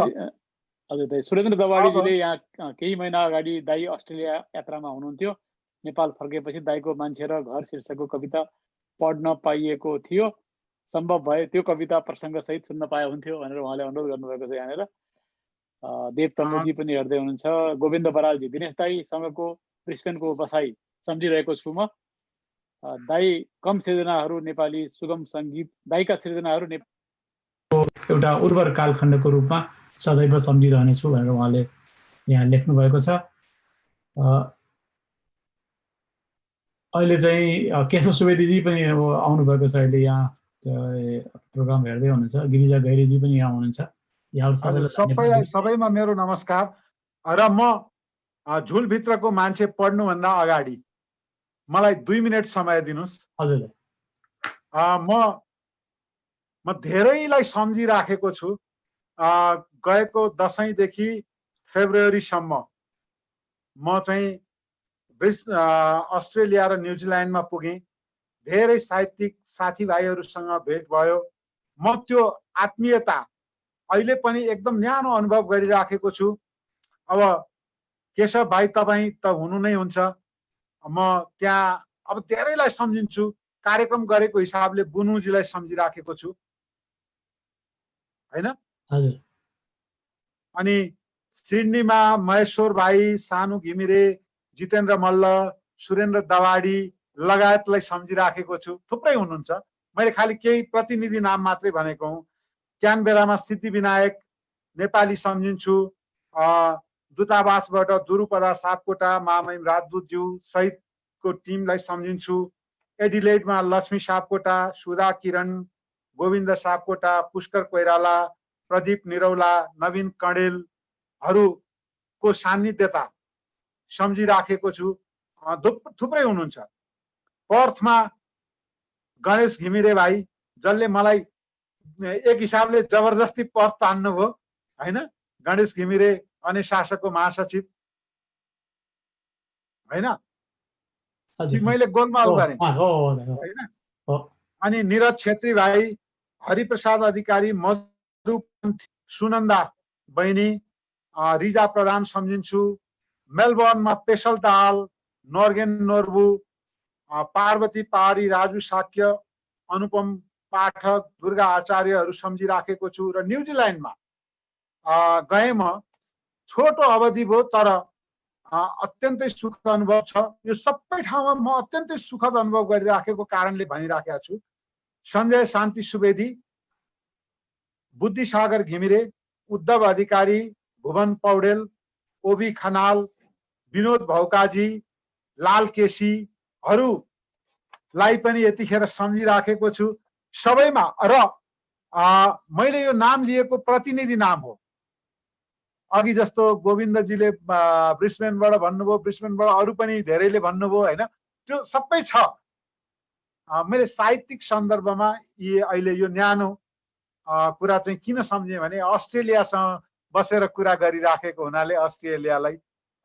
हजुर दाइ, सुरेन्द्र दवाडीजीले अब यहाँ केही महिना अगाडि दाई अस्ट्रेलिया यात्रामा हुनुहुन्थ्यो। नेपाल फर्केपछि दाईको मान्छे र घर शीर्षकको कविता पढ्न पाइएको थियो। सम्भव भए त्यो कविता प्रसङ्गसहित सुन्न पाए हुन्थ्यो भनेर उहाँले अनुरोध गर्नुभएको छ। यहाँनिर देव तम्बुजी पनि हेर्दै हुनुहुन्छ। गोविन्द बरालजी, दिनेश दाईसँगको ब्रिस्बेनको बसाई सम्झिरहेको छु म। दाई कम सृजनाहरू नेपाली सुगम सङ्गीत, दाईका सृजनाहरू एउटा उर्वर कालखण्डको रूपमा सदैव सम्झिरहनेछु भनेर उहाँले यहाँ लेख्नु भएको छ। अहिले चाहिँ केशव सुवेदीजी पनि आउनुभएको छ। अहिले यहाँ प्रोग्राम हेर्दै हुनुहुन्छ। गिरिजा गैरीजी पनि यहाँ हुनुहुन्छ। सबैमा मेरो नमस्कार। र म झुलभित्रको मान्छे पढ्नुभन्दा अगाडि मलाई 2 मिनट समय दिनुहोस्। हजुर। म धेरैलाई सम्झिराखेको छु। गएको दशैंदेखि फेब्रुअरीसम्म म चाहिँ अस्ट्रेलिया र न्युजिल्यान्डमा पुगेँ। धेरै साहित्यिक साथीभाइहरूसँग भेट भयो। म त्यो आत्मीयता अहिले पनि एकदम न्यानो अनुभव गरिराखेको छु। अब केशव भाइ तपाईँ त हुनु नै हुन्छ। म त्यहाँ अब धेरैलाई सम्झिन्छु। कार्यक्रम गरेको हिसाबले बुनुजीलाई सम्झिराखेको छु हैन। हजुर। अनि सिडनीमा महेश्वर भाइ, सानु घिमिरे, जितेन्द्र मल्ल, सुरेन्द्र दवाडी लगायतलाई सम्झिराखेको छु। थुप्रै हुनुहुन्छ। मैले खालि केही प्रतिनिधि नाम मात्रै भनेको हुँ। क्यानबेरामा सिद्धिविनायक नेपाली सम्झिन्छु। दूतावासबाट दुरुपदा सापकोटा, महामहिम राजदूतज्यू सहितको टिमलाई सम्झिन्छु। एडिलेडमा लक्ष्मी सापकोटा, सुधा किरण, गोविन्द सापकोटा, पुष्कर कोइराला, प्रदीप निरौला, नवीन कणेलहरूको सान्निध्यता सम्झिराखेको छु। थुप्रै हुनुहुन्छ। पर्थमा गणेश घिमिरे भाइ, जसले मलाई एक हिसाबले जबरजस्ती पर्थ तान्नुभयो हैन। गणेश घिमिरे अनुशासनको महासचिव हैन। मैले गोलमाल गरेँ हैन। अनि निरज छेत्री भाइ, हरिप्रसाद अधिकारी, मधु सुनन्दा बहिनी, रिजा प्रधान सम्झिन्छु। मेलबर्नमा पेशल दाहाल, नोर्गेन नोर्बु, पार्वती पहाडी, राजु साक्य, अनुपम पाठक, दुर्गा आचार्यहरू सम्झिराखेको छु। र न्युजिल्यान्डमा गएँ म। छोटो अवधि भयो तर अत्यन्तै सुखद अनुभव छ। यो सबै ठाउँमा म अत्यन्तै सुखद अनुभव गरिराखेको कारणले भनिराखेको छु। सञ्जय शान्ति सुवेदी, बुद्धिसागर घिमिरे, उद्धव अधिकारी, भुवन पौडेल, ओबी खनाल, विनोद भौकाजी, लाल केसीहरूलाई पनि यतिखेर सम्झिराखेको छु सबैमा। र मैले यो नाम लिएको प्रतिनिधि नाम हो। अघि जस्तो गोविन्दजीले ब्रिस्बेनबाट भन्नुभयो, ब्रिस्बेनबाट अरू पनि धेरैले भन्नुभयो हैन। त्यो सबै छ। मैले साहित्यिक सन्दर्भमा अहिले यो न्यानो कुरा चाहिँ किन सम्झेँ भने अस्ट्रेलियासँग बसेर कुरा गरिराखेको हुनाले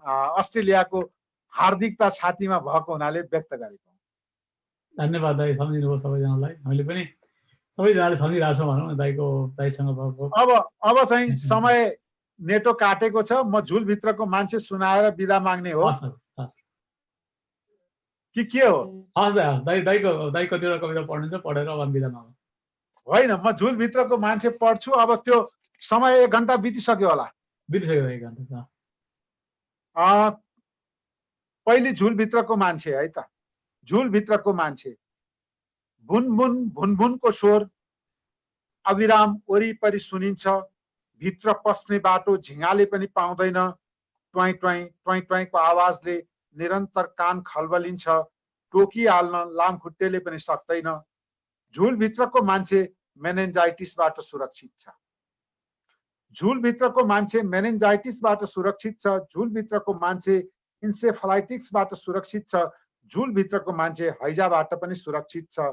अस्ट्रेलियाको हार्दिकता छातीमा भएको हुनाले व्यक्त गरेको। धन्यवाद दाइ, सम्झिनुभयो सबैजनालाई। हामीले पनि सबैजनाले सम्झिरहेको छौँ भनौँ न दाइसँग भएको। अब चाहिँ समय नेटो काटेको छ। म झुलभित्रको मान्छे सुनाएर बिदा माग्ने हो कि के हो? हस् दाइ, दाइ कतिवटा कविता पढ्नुहुन्छ, पढेर अब बिदा मागौँ। होइन, म झुलभित्रको मान्छे पढ्छु। अब त्यो समय 1 घण्टा बितिसक्यो होला। बितिसक्यो 1 घण्टा। पहिले झुलभित्रको मान्छे है त। झुलभित्रको मान्छे। भुनभुन भुनभुनको स्वर अविराम वरिपरि सुनिन्छ। भित्र पस्ने बाटो झिँगाले पनि पाउँदैन, ट्वाइ ट्वाइ ट्वाइ ट्वाइको आवाजले निरन्तर कान खलबलिन्छ, टोकिहाल्न लामखुट्टेले पनि सक्दैन। झुलभित्रको मान्छे मेनिन्जाइटिसबाट सुरक्षित छ। झुलभित्रको मान्छे मेनिन्जाइटिसबाट सुरक्षित छ। झुलभित्रको मान्छे इन्सेफलाइटिक्सबाट सुरक्षित छ। झुलभित्रको मान्छे हैजाबाट पनि सुरक्षित छ।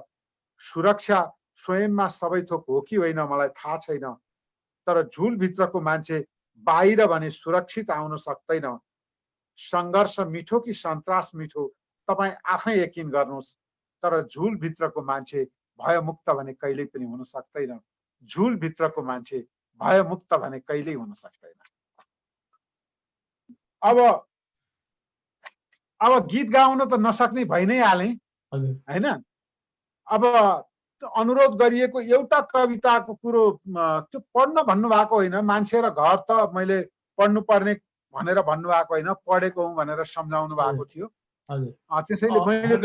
सुरक्षा स्वयंमा सबै थोक हो कि होइन मलाई थाहा छैन, तर झुलभित्रको मान्छे बाहिर भने सुरक्षित आउन सक्दैन। सङ्घर्ष मिठो कि सन्तास मिठो तपाईँ आफै यकिन गर्नुहोस्, तर झुलभित्रको मान्छे भयमुक्त भने कहिल्यै पनि हुन सक्दैन। झुलभित्रको मान्छे भयमुक्त भने कहिल्यै हुन सक्दैन। अब गीत गाउन त नसक्ने भइ नै हाले हैन। अब अनुरोध गरिएको एउटा कविताको कुरो त्यो पढ्न भन्नुभएको होइन, मान्छे र घर त मैले पढ्नु पर्ने भनेर भन्नुभएको होइन, पढेको हुँ भनेर सम्झाउनु भएको थियो। त्यसैले मैले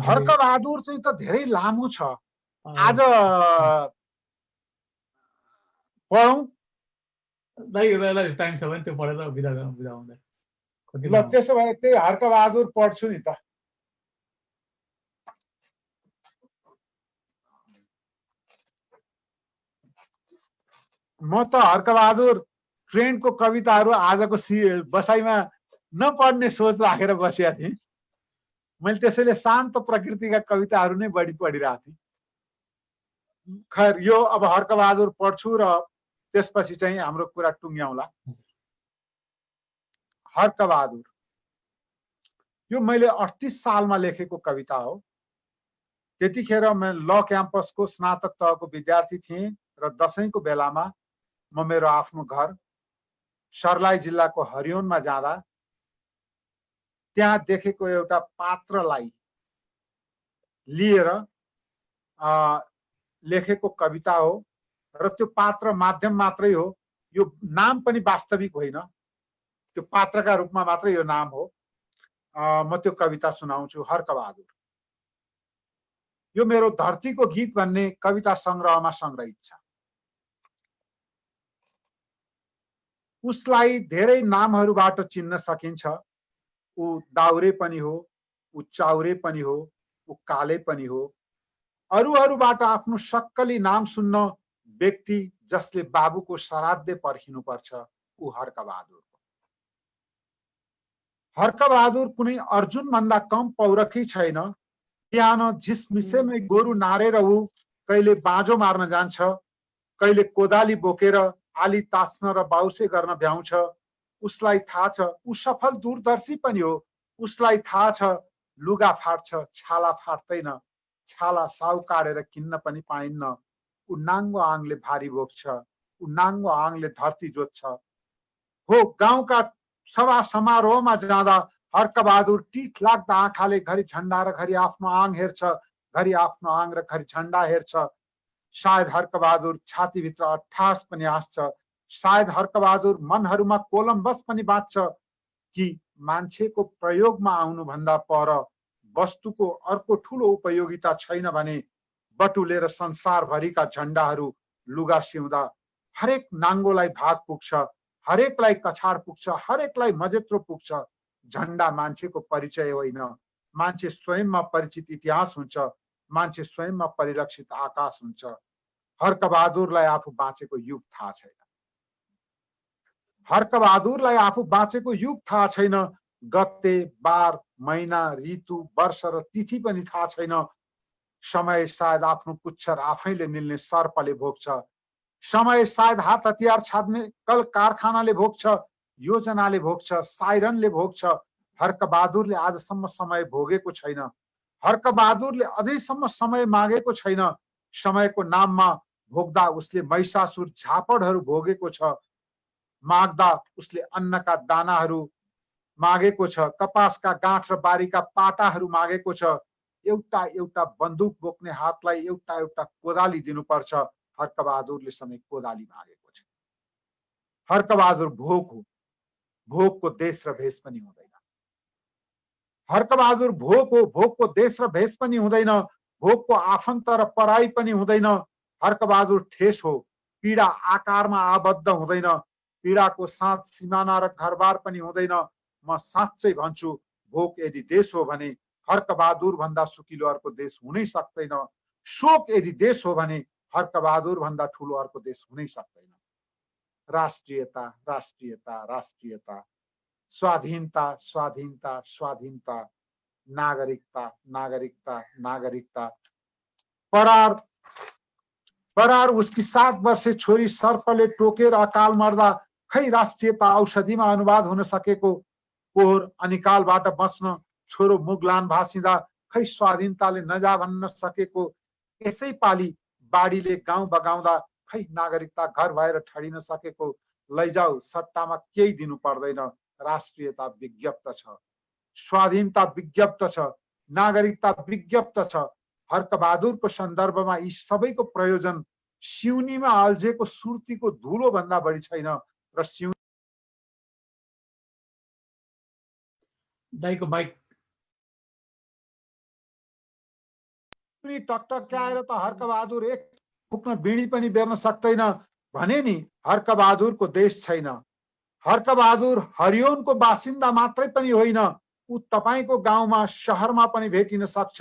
हर्कबहादुर चाहिँ त धेरै लामो छ, आज पढौँ टाइम छ भने त्यो पढेर बिदा हुँदा। ल त्यसो भए त्यही हर्कबहादुर पढ्छु नि त। म त हर्कबहादुर ट्रेन्डको कविताहरू आजको बसाइमा नपढ्ने सोच राखेर बसेका थिएँ। मैले त्यसैले शान्त प्रकृतिका कविताहरू नै बढी पढिरहेको थिएँ। खैर यो अब हर्कबहादुर पढ्छु र त्यसपछि चाहिँ हाम्रो कुरा टुङ्ग्याउला। हर्कबहादुर यो मैले 38 सालमा लेखेको कविता हो। त्यतिखेर म ल क्याम्पसको स्नातक तहको विद्यार्थी थिएँ र दशैंको बेलामा म मेरो आफ्नो घर सर्लाही जिल्लाको हरियोनमा जाँदा त्यहाँ देखेको एउटा पात्रलाई लिएर लेखेको कविता हो र त्यो पात्र माध्यम मात्रै हो, यो नाम पनि वास्तविक होइन, त्यो पात्रका रूपमा मात्रै यो नाम हो। म त्यो कविता सुनाउँछु। हर्कबहादुर यो मेरो धरतीको गीत भन्ने कविता संग्रहमा संग्रहित छ। उसलाई धेरै नामहरूबाट चिन्न सकिन्छ। ऊ दाउरे पनि हो, ऊ चाउरे पनि हो, ऊ काले पनि हो। अरूहरूबाट आफ्नो सक्कली नाम सुन्न व्यक्ति जसले बाबुको श्राद्धे पर्खिनुपर्छ, ऊ हर्कबहादुर। हर्कबहादुर कुनै अर्जुन भन्दा कम पौरखी छैन। बिहान झिसमिसेमै गोरु नारेर ऊ कहिले बाँझो मार्न जान्छ, कहिले कोदाली बोकेर आली तास्न र बाउसे गर्न भ्याउँछ। उसलाई थाहा छ ऊ सफल दूरदर्शी पनि हो। उसलाई थाहा छ लुगा फाट्छ छाला फाट्दैन, छाला साउ काटेर किन्न पनि पाइन्न। ऊ नाङ्गो आङले भारी बोक्छ, ऊ नाङ्गो आङले धरती जोत्छ। हो गाउँका सभा समारोहमा जाँदा हर्कबहादुर टिठ लाग्दा आँखाले घरि झन्डा र घरि आफ्नो आङ हेर्छ, घरि आफ्नो आङ र घरि झन्डा हेर्छ। सायद हर्कबहादुर छातीभित्र अट्ठास पनि आँस्छ। सायद हर्कबहादुर मनहरूमा कोलम्बस पनि बाँच्छ कि मान्छेको प्रयोगमा आउनुभन्दा पर वस्तुको अर्को ठुलो उपयोगिता छैन भने बटुलेर संसारभरिका झन्डाहरू लुगा सिउँदा हरेक नाङ्गोलाई भाग पुग्छ, हरेकलाई कछाड पुग्छ, हरेकलाई मजेत्रो पुग्छ। झन्डा मान्छेको परिचय होइन, मान्छे स्वयंमा परिचित इतिहास हुन्छ, मान्छे स्वयंमा परिलक्षित आकाश हुन्छ। हर्कबहादुरलाई आफू बाँचेको युग थाहा छैन। हर्कबहादुरलाई आफू बाँचेको युग थाहा छैन। गते, बार, महिना, ऋतु, वर्ष र तिथि पनि थाहा छैन। समय सायद आफ्नो पुच्छर आफैले निल्ने सर्पले भोग्छ। समय सायद हात हतियार छाड्ने कल कारखानाले भोग्छ, योजनाले भोग्छ, साइरनले भोग्छ। हर्कबहादुरले आजसम्म समय भोगेको छैन। हर्कबहादुरले अझैसम्म समय मागेको छैन। समयको नाममा भोग्दा उसले महिषासुर झापडहरू भोगेको छ। माग्दा उसले अन्नका दानाहरू मागेको छ, कपासका गाँठ र बारीका पाटाहरू मागेको छ। एउटा एउटा बन्दुक बोक्ने हातलाई एउटा एउटा कोदाली दिनुपर्छ। हर्कबहादुरले समेत कोदाली मागेको छ। हर्कबहादुर भोग हो, भोगको देश र भेष पनि हुँदैन। हर्कबहादुर भोग हो, भोगको देश र भेष पनि हुँदैन। भोगको आफन्त र पराई पनि हुँदैन। हर्कबहादुर ठेस हो, पीडा आकारमा आबद्ध हुँदैन, पीडाको साथ सिमाना र घरबार पनि हुँदैन। म साँच्चै भन्छु, भोक यदि देश हो भने हर्कबहादुर भन्दा सुकिलो अर्को देश हुनै सक्दैन। शोक यदि देश हो भने हर्कबहादुर भन्दा ठुलो अर्को देश हुनै सक्दैन। राष्ट्रियता, राष्ट्रियता, राष्ट्रियता, स्वाधीनता, स्वाधीनता, स्वाधीनता, नागरिकता, नागरिकता, नागरिकता। परार परार उसकी 7 वर्षे छोरी सर्पले टोकेर अकाल मर्दा खै राष्ट्रियता औषधिमा अनुवाद हुन सकेको। पोहोर अनिकालबाट बच्न छोरो मुगलान भासिँदा खै स्वाधीनताले नजा भन्न सकेको। यसै पाली बाढीले गाउँ बगाउँदा खै नागरिकता घर भएर ठडिन सकेको। लैजाऊ, सट्टामा केही दिनु पर्दैन। राष्ट्रियता विज्ञप्त छ, स्वाधीनता विज्ञप्त छ, नागरिकता विज्ञप्त छ। हर्कबहादुरको सन्दर्भमा यी सबैको प्रयोजन सिउनीमा अल्झेको सुर्तीको धुलो भन्दा बढी छैन र दाइको बाइक टकटक्याएर त हर्कबहादुर एक फुक्न बिडी पनि बेर्न सक्दैन भने नि हर्कबहादुरको देश छैन। हर्कबहादुर हरिओनको बासिन्दा मात्रै पनि होइन, ऊ तपाईको गाउँमा शहरमा पनि भेटिन सक्छ।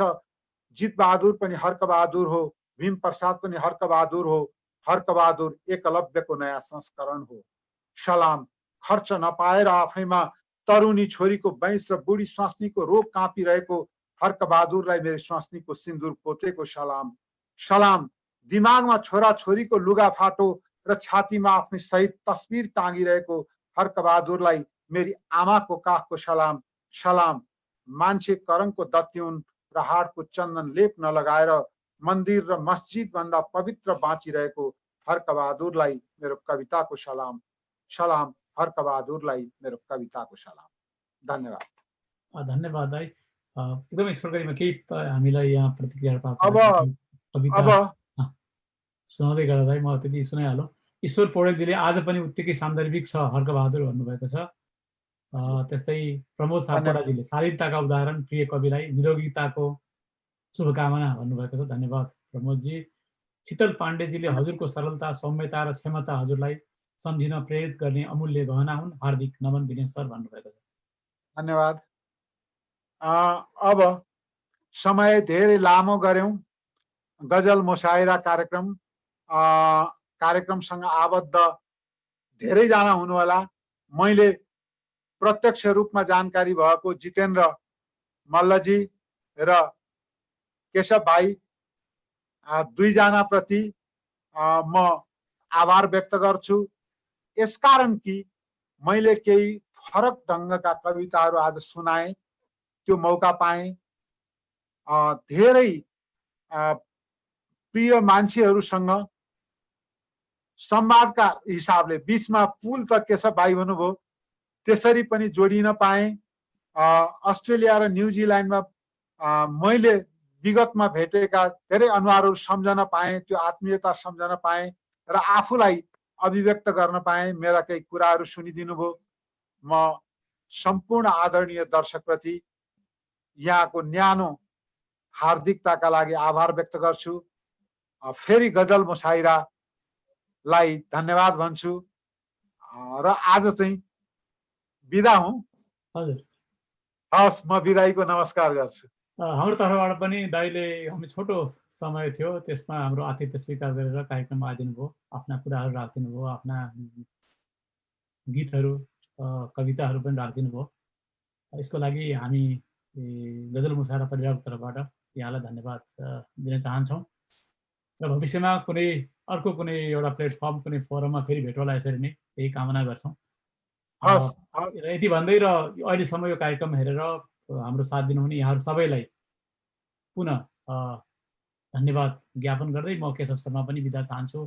जितबहादुर पनि हर्कबहादुर हो, भीम प्रसाद पनि हर्कबहादुर हो। हर्कबहादुर एकलव्यको नयाँ संस्करण हो। सलाम। खर्च नपाएर आफैमा तरुणी छोरीको बैंस र बुढी स्वास्नीको रोग काँपिरहेको हर्कबहादुरलाई मेरो स्वास्नीको सिन्दुर पोतेको सलाम। सलाम। दिमागमा छोरा छोरीको लुगा फाटो र छातीमा आफ्नै शहीद तस्बिर टाँगिरहेको हर्कबहादुरलाई मेरी आमाको काखको सलाम। सलाम। मान्छे करङको दत्युन र हाडको चन्दन लेप नलगाएर मन्दिर र मस्जिद भन्दा पवित्र बाँचिरहेको हर्कबहादुरलाई मेरो कविताको सलाम। सलाम। हर्कबहादुरलाई मेरो कविताको सलाम। धन्यवाद। धन्यवाद दाइ। एकदमै छोटकरीमा केही हामीलाई यहाँ प्रतिक्रिया प्राप्त अब सुनाउँदै गर्दा दाइ म त्यति सुनाइहालौँ। ईश्वर पौडेलजीले आज पनि उत्तिकै सान्दर्भिक छ हर्कबहादुर भन्नुभएको छ। त्यस्तै प्रमोद सापकोटाजीले शालीनताका उदाहरण प्रिय कविलाई निरोगिताको शुभकामना भन्नुभएको छ। धन्यवाद प्रमोदजी। शीतल पाण्डेजीले हजुरको सरलता, सौम्यता र क्षमता हजुरलाई सम्झिन प्रेरित गर्ने अमूल्य गहना हुन्, हार्दिक नमन दिने सर भन्नुभएको छ। धन्यवाद। अब समय धेरै लामो गर्यौं। गजल मुसाइरा कार्यक्रमसँग आबद्ध धेरैजना हुनुहोला। मैले प्रत्यक्ष रूपमा जानकारी भएको जितेन्द्र मल्लजी र केशव भाइ दुईजना प्रति म आभार व्यक्त गर्छु। यसकारण कि मैले केही फरक ढङ्गका कविताहरू आज सुनाएँ, त्यो मौका पाएँ। धेरै प्रिय मान्छेहरूसँग संवादका हिसाबले बीचमा पुल त केशव भाइ हुनुभयो, त्यसरी पनि जोडिन पाएँ। अस्ट्रेलिया र न्युजिल्यान्डमा मैले विगतमा भेटेका धेरै अनुहारहरू सम्झन पाएँ, त्यो आत्मीयता सम्झन पाएँ र आफूलाई अभिव्यक्त गर्न पाएँ। मेरा केही कुराहरू सुनिदिनु भयो। म सम्पूर्ण आदरणीय दर्शकप्रति यहाँको न्यानो हार्दिकताका लागि आभार व्यक्त गर्छु। फेरि गजल मुसाइरालाई धन्यवाद भन्छु र आज चाहिँ बिदा हुँ। हजुर, हस्, म बिदाईको नमस्कार गर्छु। हाम्रो तर्फबाट पनि दाइले हामी छोटो समय थियो त्यसमा हाम्रो आतिथ्य स्वीकार गरेर कार्यक्रममा आइदिनु भयो, आफ्ना कुराहरू राखिदिनु भयो, आफ्ना गीतहरू कविताहरू पनि राखिदिनु भयो। यसको लागि हामी गजल मुसाइरा परिवारको तर्फबाट यहाँलाई धन्यवाद दिन चाहन्छौँ र भविष्यमा कुनै अर्को कुनै एउटा प्लेटफर्म, कुनै फोरममा फेरि भेट होला यसरी नै, यही कामना गर्छौँ। यति भन्दै र अहिलेसम्म यो कार्यक्रम हेरेर हाम्रो साथ दिनुहुने यहाँहरू सबैलाई पुनः धन्यवाद ज्ञापन गर्दै म केशव शर्मा पनि बिदा चाहन्छु।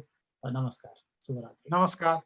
नमस्कार, शुभरात्रि। नमस्कार।